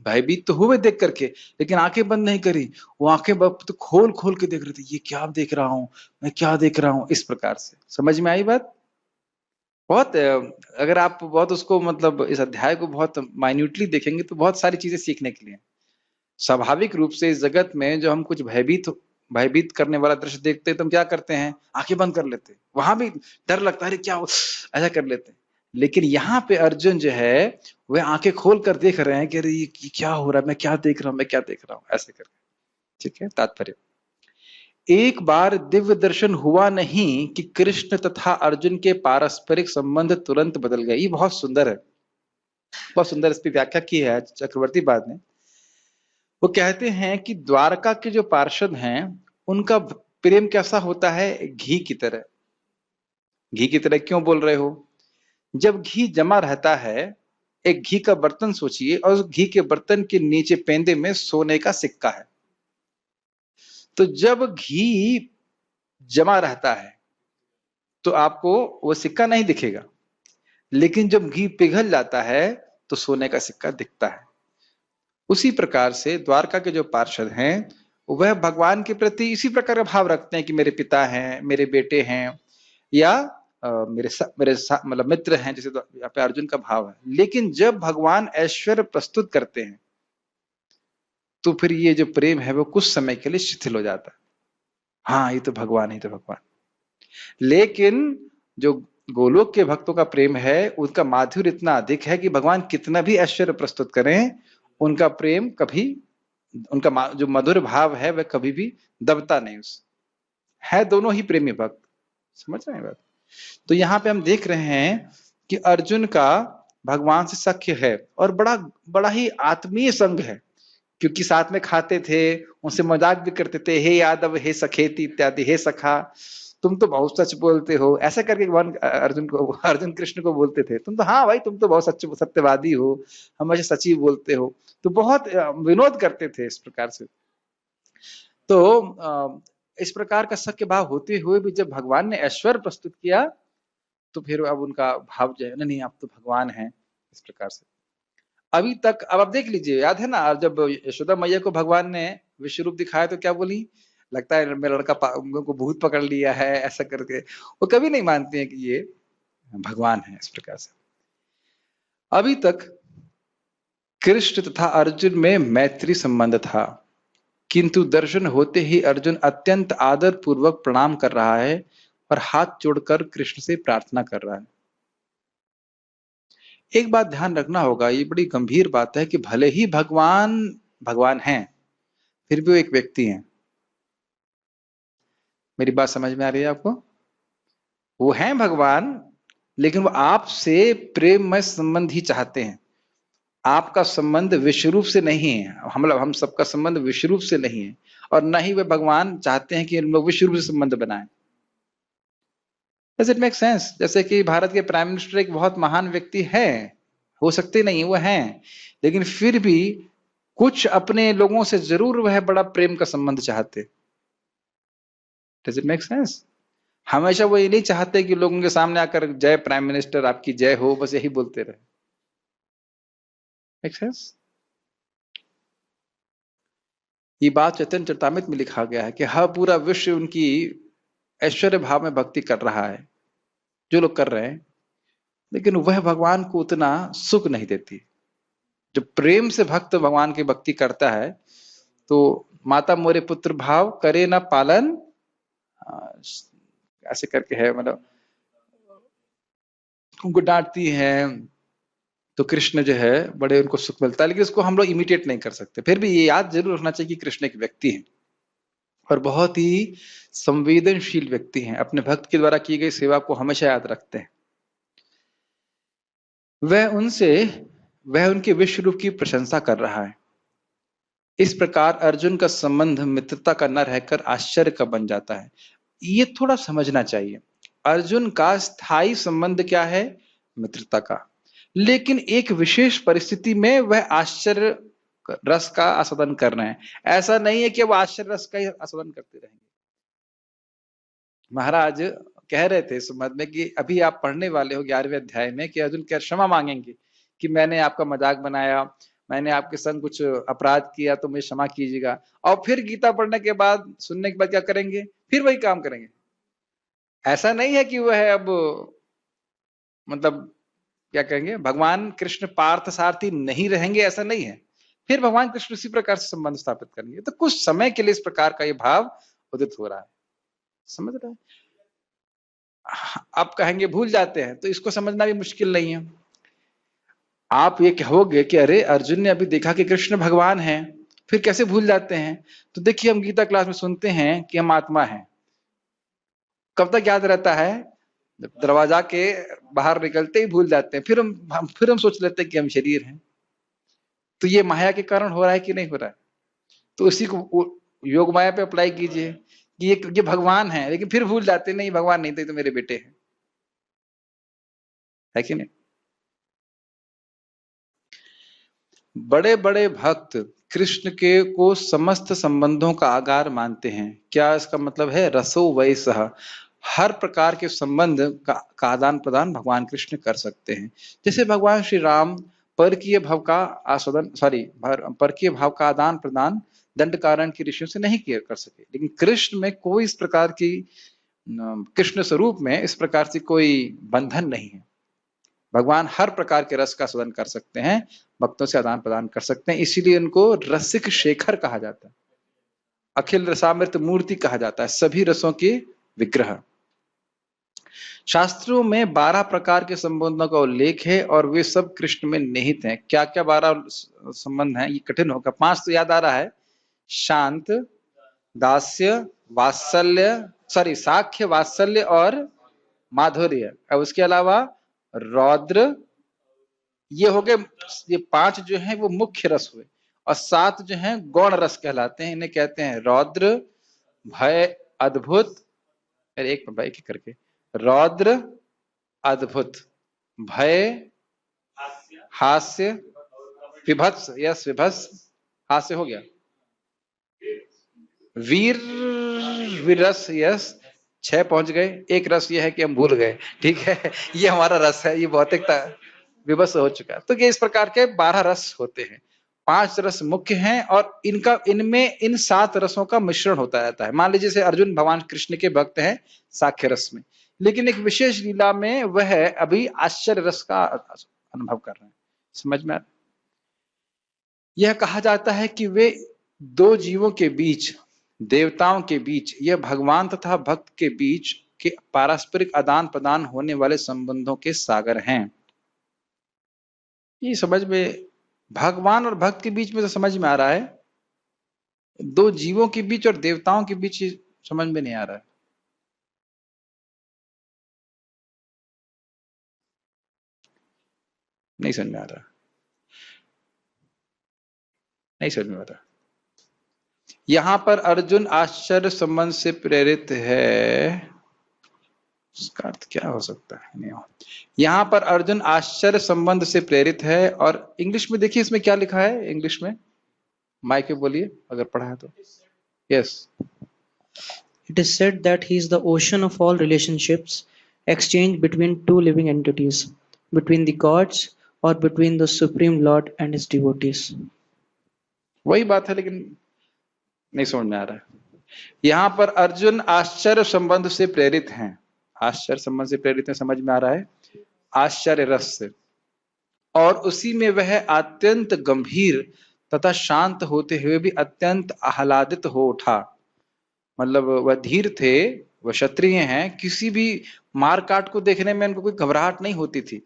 भयभीत तो हुए देख करके, लेकिन आंखें बंद नहीं करी, वो आंखें तो खोल खोल के देख रहे थे, ये क्या देख रहा हूं मैं, क्या देख रहा हूं, इस प्रकार से। समझ में आई बात। बहुत अगर आप बहुत उसको मतलब इस अध्याय को बहुत माइन्यूटली देखेंगे तो बहुत सारी चीजें सीखने के लिए। स्वाभाविक रूप से इस जगत में जो हम कुछ भयभीत करने वाला दृश्य देखते हैं तो हम क्या करते हैं, आंखें बंद कर लेते हैं। वहां भी डर लगता है, क्या ऐसा कर लेते हैं। लेकिन यहाँ पे अर्जुन जो है वह आंखें खोल कर देख रहे हैं कि अरे ये क्या हो रहा है, मैं क्या देख रहा हूं, मैं क्या देख रहा हूं, ऐसे करके। ठीक है, तात्पर्य, एक बार दिव्य दर्शन हुआ नहीं कि कृष्ण तथा अर्जुन के पारस्परिक संबंध तुरंत बदल गए। ये बहुत सुंदर है, बहुत सुंदर इसकी व्याख्या की है चक्रवर्ती बाद ने। वो कहते हैं कि द्वारका के जो पार्षद हैं उनका प्रेम कैसा होता है, घी की तरह। घी की तरह क्यों बोल रहे हो, जब घी जमा रहता है, एक घी का बर्तन सोचिए और उस घी के बर्तन के नीचे पेंदे में सोने का सिक्का है। तो जब घी जमा रहता है तो आपको वो सिक्का नहीं दिखेगा, लेकिन जब घी पिघल जाता है तो सोने का सिक्का दिखता है। उसी प्रकार से द्वारका के जो पार्षद हैं वह भगवान के प्रति इसी प्रकार का भाव रखते हैं कि मेरे पिता हैं, मेरे बेटे हैं, या मेरे मतलब मित्र हैं, जैसे यहाँ पे अर्जुन का भाव है। लेकिन जब भगवान ऐश्वर्य प्रस्तुत करते हैं तो फिर ये जो प्रेम है वो कुछ समय के लिए शिथिल हो जाता है। हाँ, ये तो भगवान, ही तो भगवान। लेकिन जो गोलोक के भक्तों का प्रेम है उनका माधुर्य इतना अधिक है कि भगवान कितना भी ऐश्वर्य प्रस्तुत करें, उनका प्रेम कभी, उनका जो मधुर भाव है वह कभी भी दबता नहीं। उस है दोनों ही प्रेमी भक्त, समझ रहे हैं बात। तो यहाँ पे हम देख रहे हैं कि अर्जुन का भगवान से सख्य है और बड़ा बड़ा ही आत्मीय संग है, क्योंकि साथ में खाते थे, उनसे मजाक भी करते थे, हे यादव, हे सखेती इत्यादि, हे सखा, तुम तो बहुत सच बोलते हो, ऐसा करके भगवान अर्जुन कृष्ण को बोलते थे। तुम तो, हाँ भाई, तुम तो बहुत सत्यवादी हो, हमेशा सच ही बोलते हो। तो बहुत विनोद करते थे इस प्रकार से। तो इस प्रकार का सख्य भाव होते हुए भी जब भगवान ने ऐश्वर्य प्रस्तुत किया तो फिर अब उनका भाव जो है, नहीं आप तो भगवान हैं, इस प्रकार से। अभी तक अब आप देख लीजिए, याद है ना, जब यशोदा मैया को भगवान ने विश्व रूप दिखाया तो क्या बोली, लगता है मेरा लड़का को भूत पकड़ लिया है, ऐसा करके। वो कभी नहीं मानते हैं कि ये भगवान है, इस प्रकार से। अभी तक कृष्ण तथा अर्जुन में मैत्री संबंध था, किंतु दर्शन होते ही अर्जुन अत्यंत आदर पूर्वक प्रणाम कर रहा है और हाथ जोड़कर कृष्ण से प्रार्थना कर रहा है। एक बात ध्यान रखना होगा, ये बड़ी गंभीर बात है कि भले ही भगवान भगवान हैं, फिर भी वो एक व्यक्ति हैं। मेरी बात समझ में आ रही है आपको? वो हैं भगवान, लेकिन वो आपसे प्रेममय संबंध ही चाहते हैं। आपका संबंध विश्व रूप से नहीं है, हम सबका संबंध विश्व रूप से नहीं है, और न ही वे भगवान चाहते हैं कि हम लोग विश्व रूप से संबंध बनाएं। Does it make sense? जैसे कि भारत के प्राइम मिनिस्टर एक बहुत महान व्यक्ति है, हो सकते नहीं, वो हैं, लेकिन फिर भी कुछ अपने लोगों से जरूर वह बड़ा प्रेम का संबंध चाहते। Does it make sense? हमेशा वो ये नहीं चाहते कि लोगों के सामने आकर जय प्राइम मिनिस्टर, आपकी जय हो, बस यही बोलते रहे। Make sense? ये बात चैतन्य चरितामृत में लिखा गया है कि हर पूरा विश्व उनकी ऐश्वर्य भाव में भक्ति कर रहा है, जो लोग कर रहे हैं, लेकिन वह भगवान को उतना सुख नहीं देती। जो प्रेम से भक्त भगवान की भक्ति करता है, तो माता मोरे पुत्र भाव करे ना पालन, ऐसे करके है, मतलब उनको डांटती है, तो कृष्ण जो है बड़े उनको सुख मिलता है। लेकिन इसको हम लोग इमिटेट नहीं कर सकते। फिर भी ये याद जरूर रखना चाहिए कि कृष्ण एक व्यक्ति है और बहुत ही संवेदनशील व्यक्ति हैं। अपने भक्त के द्वारा की गई सेवा को हमेशा याद रखते हैं। वह उनके विश्व रूप की प्रशंसा कर रहा है। इस प्रकार अर्जुन का संबंध मित्रता का न रहकर आश्चर्य का बन जाता है। ये थोड़ा समझना चाहिए। अर्जुन का स्थायी संबंध क्या है? मित्रता का। लेकिन एक विशेष परिस्थिति में वह आश्चर्य रस का आस्वादन कर रहे हैं। ऐसा नहीं है कि वो आश्चर्य रस का ही आस्वादन करते रहेंगे। महाराज कह रहे थे सुमद में कि अभी आप पढ़ने वाले हो 11वें अध्याय में कि अर्जुन क्या क्षमा मांगेंगे कि मैंने आपका मजाक बनाया, मैंने आपके संग कुछ अपराध किया, तो मुझे क्षमा कीजिएगा। और फिर गीता पढ़ने के बाद, सुनने के बाद क्या करेंगे? फिर वही काम करेंगे। ऐसा नहीं है कि वह अब मतलब क्या कहेंगे, भगवान कृष्ण पार्थ सारथी नहीं रहेंगे, ऐसा नहीं है। फिर भगवान कृष्ण इसी प्रकार से संबंध स्थापित करेंगे। तो कुछ समय के लिए इस प्रकार का ये भाव उदित हो रहा है। समझ रहे हैं? आप कहेंगे भूल जाते हैं, तो इसको समझना भी मुश्किल नहीं है। आप ये कहोगे कि अरे अर्जुन ने अभी देखा कि कृष्ण भगवान हैं, फिर कैसे भूल जाते हैं? तो देखिए, हम गीता क्लास में सुनते हैं कि हम आत्मा हैं। कब तक याद रहता है? दरवाजा के बाहर निकलते ही भूल जाते हैं। फिर हम सोच लेते हैं कि हम शरीर हैं। तो ये माया के कारण हो रहा है कि नहीं हो रहा है? तो इसी को योग माया पे अप्लाई कीजिए कि ये भगवान है, लेकिन फिर भूल जाते, नहीं भगवान नहीं थे, तो मेरे बेटे हैं। है कि नहीं? बड़े बड़े भक्त कृष्ण के को समस्त संबंधों का आधार मानते हैं। क्या इसका मतलब है? रसो वैसह, हर प्रकार के संबंध का आदान प्रदान भगवान कृष्ण कर सकते हैं। जैसे भगवान श्री राम परकीय भाव का आस्वादन, परकीय भाव का आदान प्रदान दंड कारण की ऋषियों से नहीं कर सके, लेकिन कृष्ण में कोई इस प्रकार की, कृष्ण स्वरूप में इस प्रकार से कोई बंधन नहीं है। भगवान हर प्रकार के रस का आस्वादन कर सकते हैं, भक्तों से आदान प्रदान कर सकते हैं। इसीलिए उनको रसिक शेखर कहा जाता है, अखिल रसामृत मूर्ति कहा जाता है, सभी रसों की विग्रह। शास्त्रों में 12 प्रकार के संबंधों का उल्लेख है और वे सब कृष्ण में निहित हैं। क्या क्या 12 संबंध हैं? ये कठिन होगा। 5 तो याद आ रहा है, शांत, दास्य, साख्य, वात्सल्य और माधुर्य। और उसके अलावा रौद्र, ये हो गए। ये 5 जो हैं वो मुख्य रस हुए, और 7 जो हैं गौण रस कहलाते हैं। इन्हें कहते हैं रौद्र, भय, अद्भुत, एक करके, रौद्र, अद्भुत, भय, हास्य, विभत्स, यस विभत्स, हास्य हो गया, वीर, विरस, यस 6 पहुंच गए। एक रस ये है कि हम भूल गए, ठीक है, ये हमारा रस है, ये भौतिकता विवश हो चुका है। तो ये इस प्रकार के 12 रस होते हैं। 5 रस मुख्य हैं और इनमें इन 7 रसों का मिश्रण होता रहता है। मान लीजिए जैसे अर्जुन भगवान कृष्ण के भक्त हैं साख्य रस में, लेकिन एक विशेष लीला में वह अभी आश्चर्य रस का अनुभव कर रहे हैं। समझ में? यह कहा जाता है कि वे 2 जीवों के बीच, देवताओं के बीच, यह भगवान तथा भक्त के बीच के पारस्परिक आदान प्रदान होने वाले संबंधों के सागर हैं। ये समझ में, भगवान और भक्त के बीच में तो समझ में आ रहा है, 2 जीवों के बीच और देवताओं के बीच समझ में नहीं आ रहा है। नहीं समझ में आ रहा, नहीं समझ में आ रहा। यहां पर अर्जुन आश्चर्य संबंध से प्रेरित है, इसका अर्थ क्या हो सकता है? नहीं, यहां पर अर्जुन आश्चर्य संबंध से प्रेरित है। और इंग्लिश में देखिए इसमें क्या लिखा है, इंग्लिश में माइक पे बोलिए अगर पढ़ा है तो। Yes, It is said that he is the ocean of all relationships exchanged between 2 living entities, between the gods or between the Supreme Lord and his devotees. वही बात है, लेकिन नहीं समझ में आ रहा है। यहां पर अर्जुन आश्चर्य संबंध से प्रेरित हैं। आश्चर्य संबंध से प्रेरित है, समझ में आ रहा है, आश्चर्य रस से। और उसी में वह अत्यंत गंभीर तथा शांत होते हुए भी अत्यंत आह्लादित हो उठा। मतलब वह धीर थे, वह क्षत्रिय हैं, किसी भी मारकाट को देखने में उनको कोई घबराहट नहीं होती थी,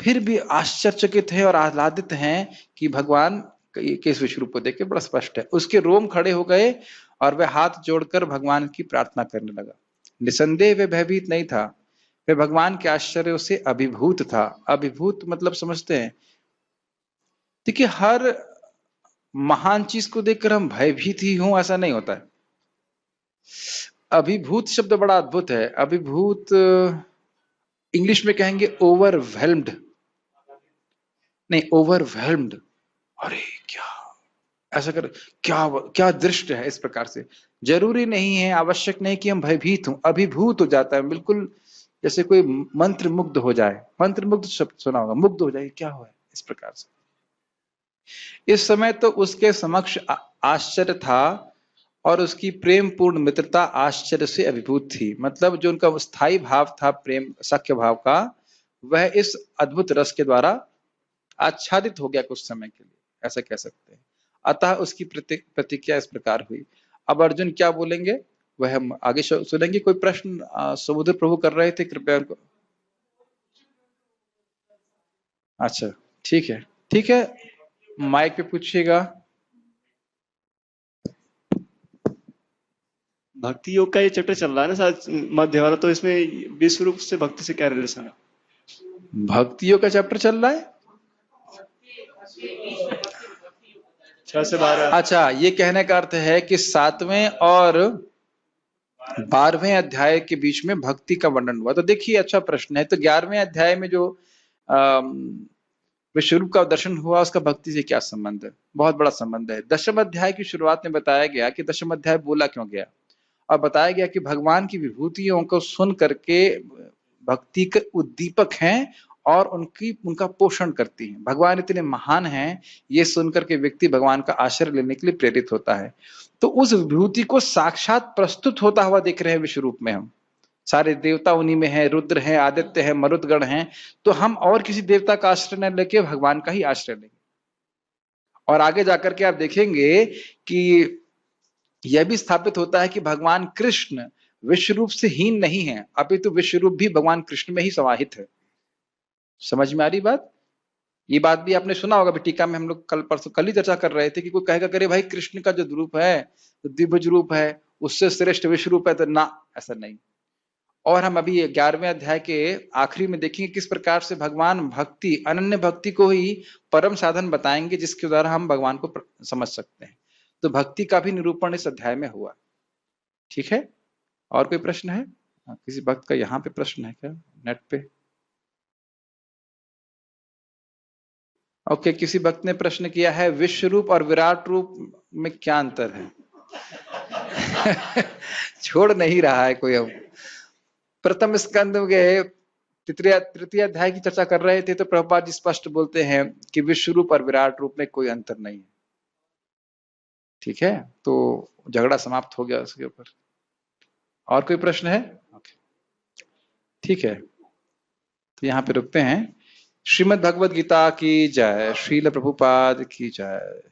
फिर भी आश्चर्यचकित है और आह्लादित हैं कि भगवान के इस विश्व रूप को देख के बड़ा स्पष्ट है। उसके रोम खड़े हो गए और वह हाथ जोड़कर भगवान की प्रार्थना करने लगा। निसंदेह वह भयभीत नहीं था, वह भगवान के आश्चर्य से अभिभूत था। अभिभूत मतलब समझते हैं, देखिए हर महान चीज को देखकर हम भयभीत ही हों ऐसा नहीं होता है। अभिभूत शब्द बड़ा अद्भुत है। अभिभूत इंग्लिश में कहेंगे ओवरवेल्म्ड, नहीं ओवरवेल्म्ड। अरे क्या ऐसा कर, क्या क्या दृष्ट है, इस प्रकार से। जरूरी नहीं है, आवश्यक नहीं कि हम भयभीत हों, अभिभूत हो जाता है, बिल्कुल जैसे कोई मंत्र मुग्ध हो जाए। मंत्र मुग्ध शब्द सुना होगा, मुग्ध हो जाए, क्या हुआ है, इस प्रकार से। इस समय तो उसके समक्ष आश्चर्य था और उसकी प्रेम पूर्ण मित्रता आश्चर्य से अभिभूत थी। मतलब जो उनका स्थायी भाव था, प्रेम सख्य भाव का, वह इस अद्भुत रस के द्वारा आच्छादित हो गया कुछ समय के लिए, ऐसा कह सकते हैं। अतः उसकी प्रतिक्रिया इस प्रकार हुई। अब अर्जुन क्या बोलेंगे वह हम आगे सुनेंगे। कोई प्रश्न समुद्र प्रभु कर रहे थे, कृपया उनको। अच्छा ठीक है, ठीक है, माइक पे पूछिएगा। भक्ति योग का ये चैप्टर चल रहा है ना शायद मध्य वाला, तो इसमें विश्व रूप से भक्ति से क्या रिलेशन है? भक्ति योग का चैप्टर चल रहा है 6 से 12। अच्छा, ये कहने का अर्थ है कि 7वें और 12वें अध्याय के बीच में भक्ति का वर्णन हुआ। तो देखिए अच्छा प्रश्न है। तो 11वें अध्याय में जो विश्वरूप का दर्शन हुआ, उसका भक्ति से क्या संबंध है? बहुत बड़ा संबंध है। 10वें अध्याय की शुरुआत में बताया गया कि 10वां अध्याय बोला क्यों गया, और बताया गया कि भगवान की विभूतियों को सुन करके भक्ति के उद्दीपक हैं और उनका पोषण करती हैं। भगवान इतने महान हैं, ये सुनकर के व्यक्ति भगवान का आश्रय लेने के लिए प्रेरित होता है। तो उस विभूति को साक्षात प्रस्तुत होता हुआ देख रहे हैं विश्व रूप में। हम सारे देवता उन्हीं में हैं, रुद्र हैं, आदित्य हैं, मरुदगण हैं। तो हम और किसी देवता का आश्रय न लेके भगवान का ही आश्रय लेंगे। और आगे जाकर के आप देखेंगे कि यह भी स्थापित होता है कि भगवान कृष्ण विश्व रूप से हीन नहीं है, अपितु विश्व रूप भी भगवान कृष्ण में ही समाहित है। समझ में आ रही बात? ये बात भी आपने सुना होगा, टीका में हम लोग कल ही चर्चा कर रहे थे कि कोई कहेगा करे भाई कृष्ण का जो रूप है तो द्विभुज रूप है, उससे श्रेष्ठ विश्व रूप है, तो ना, ऐसा नहीं। और हम अभी 11वें अध्याय के आखिरी में देखेंगे किस प्रकार से भगवान भक्ति, अनन्य भक्ति को ही परम साधन बताएंगे, जिसके द्वारा हम भगवान को समझ सकते हैं। तो भक्ति का भी निरूपण इस अध्याय में हुआ। ठीक है, और कोई प्रश्न है? किसी भक्त का यहाँ पे प्रश्न है क्या नेट पे? ओके, किसी भक्त ने प्रश्न किया है, विश्व रूप और विराट रूप में क्या अंतर है? छोड़ नहीं रहा है कोई। अब प्रथम स्कंद के तृतीय अध्याय की चर्चा कर रहे थे, तो प्रभुपाद जी स्पष्ट बोलते हैं कि विश्व रूप और विराट रूप में कोई अंतर नहीं है। ठीक है, तो झगड़ा समाप्त हो गया उसके ऊपर। और कोई प्रश्न है? ठीक है, तो यहाँ पे रुकते हैं। श्रीमद् भगवद गीता की जय, श्रील प्रभुपाद की जय।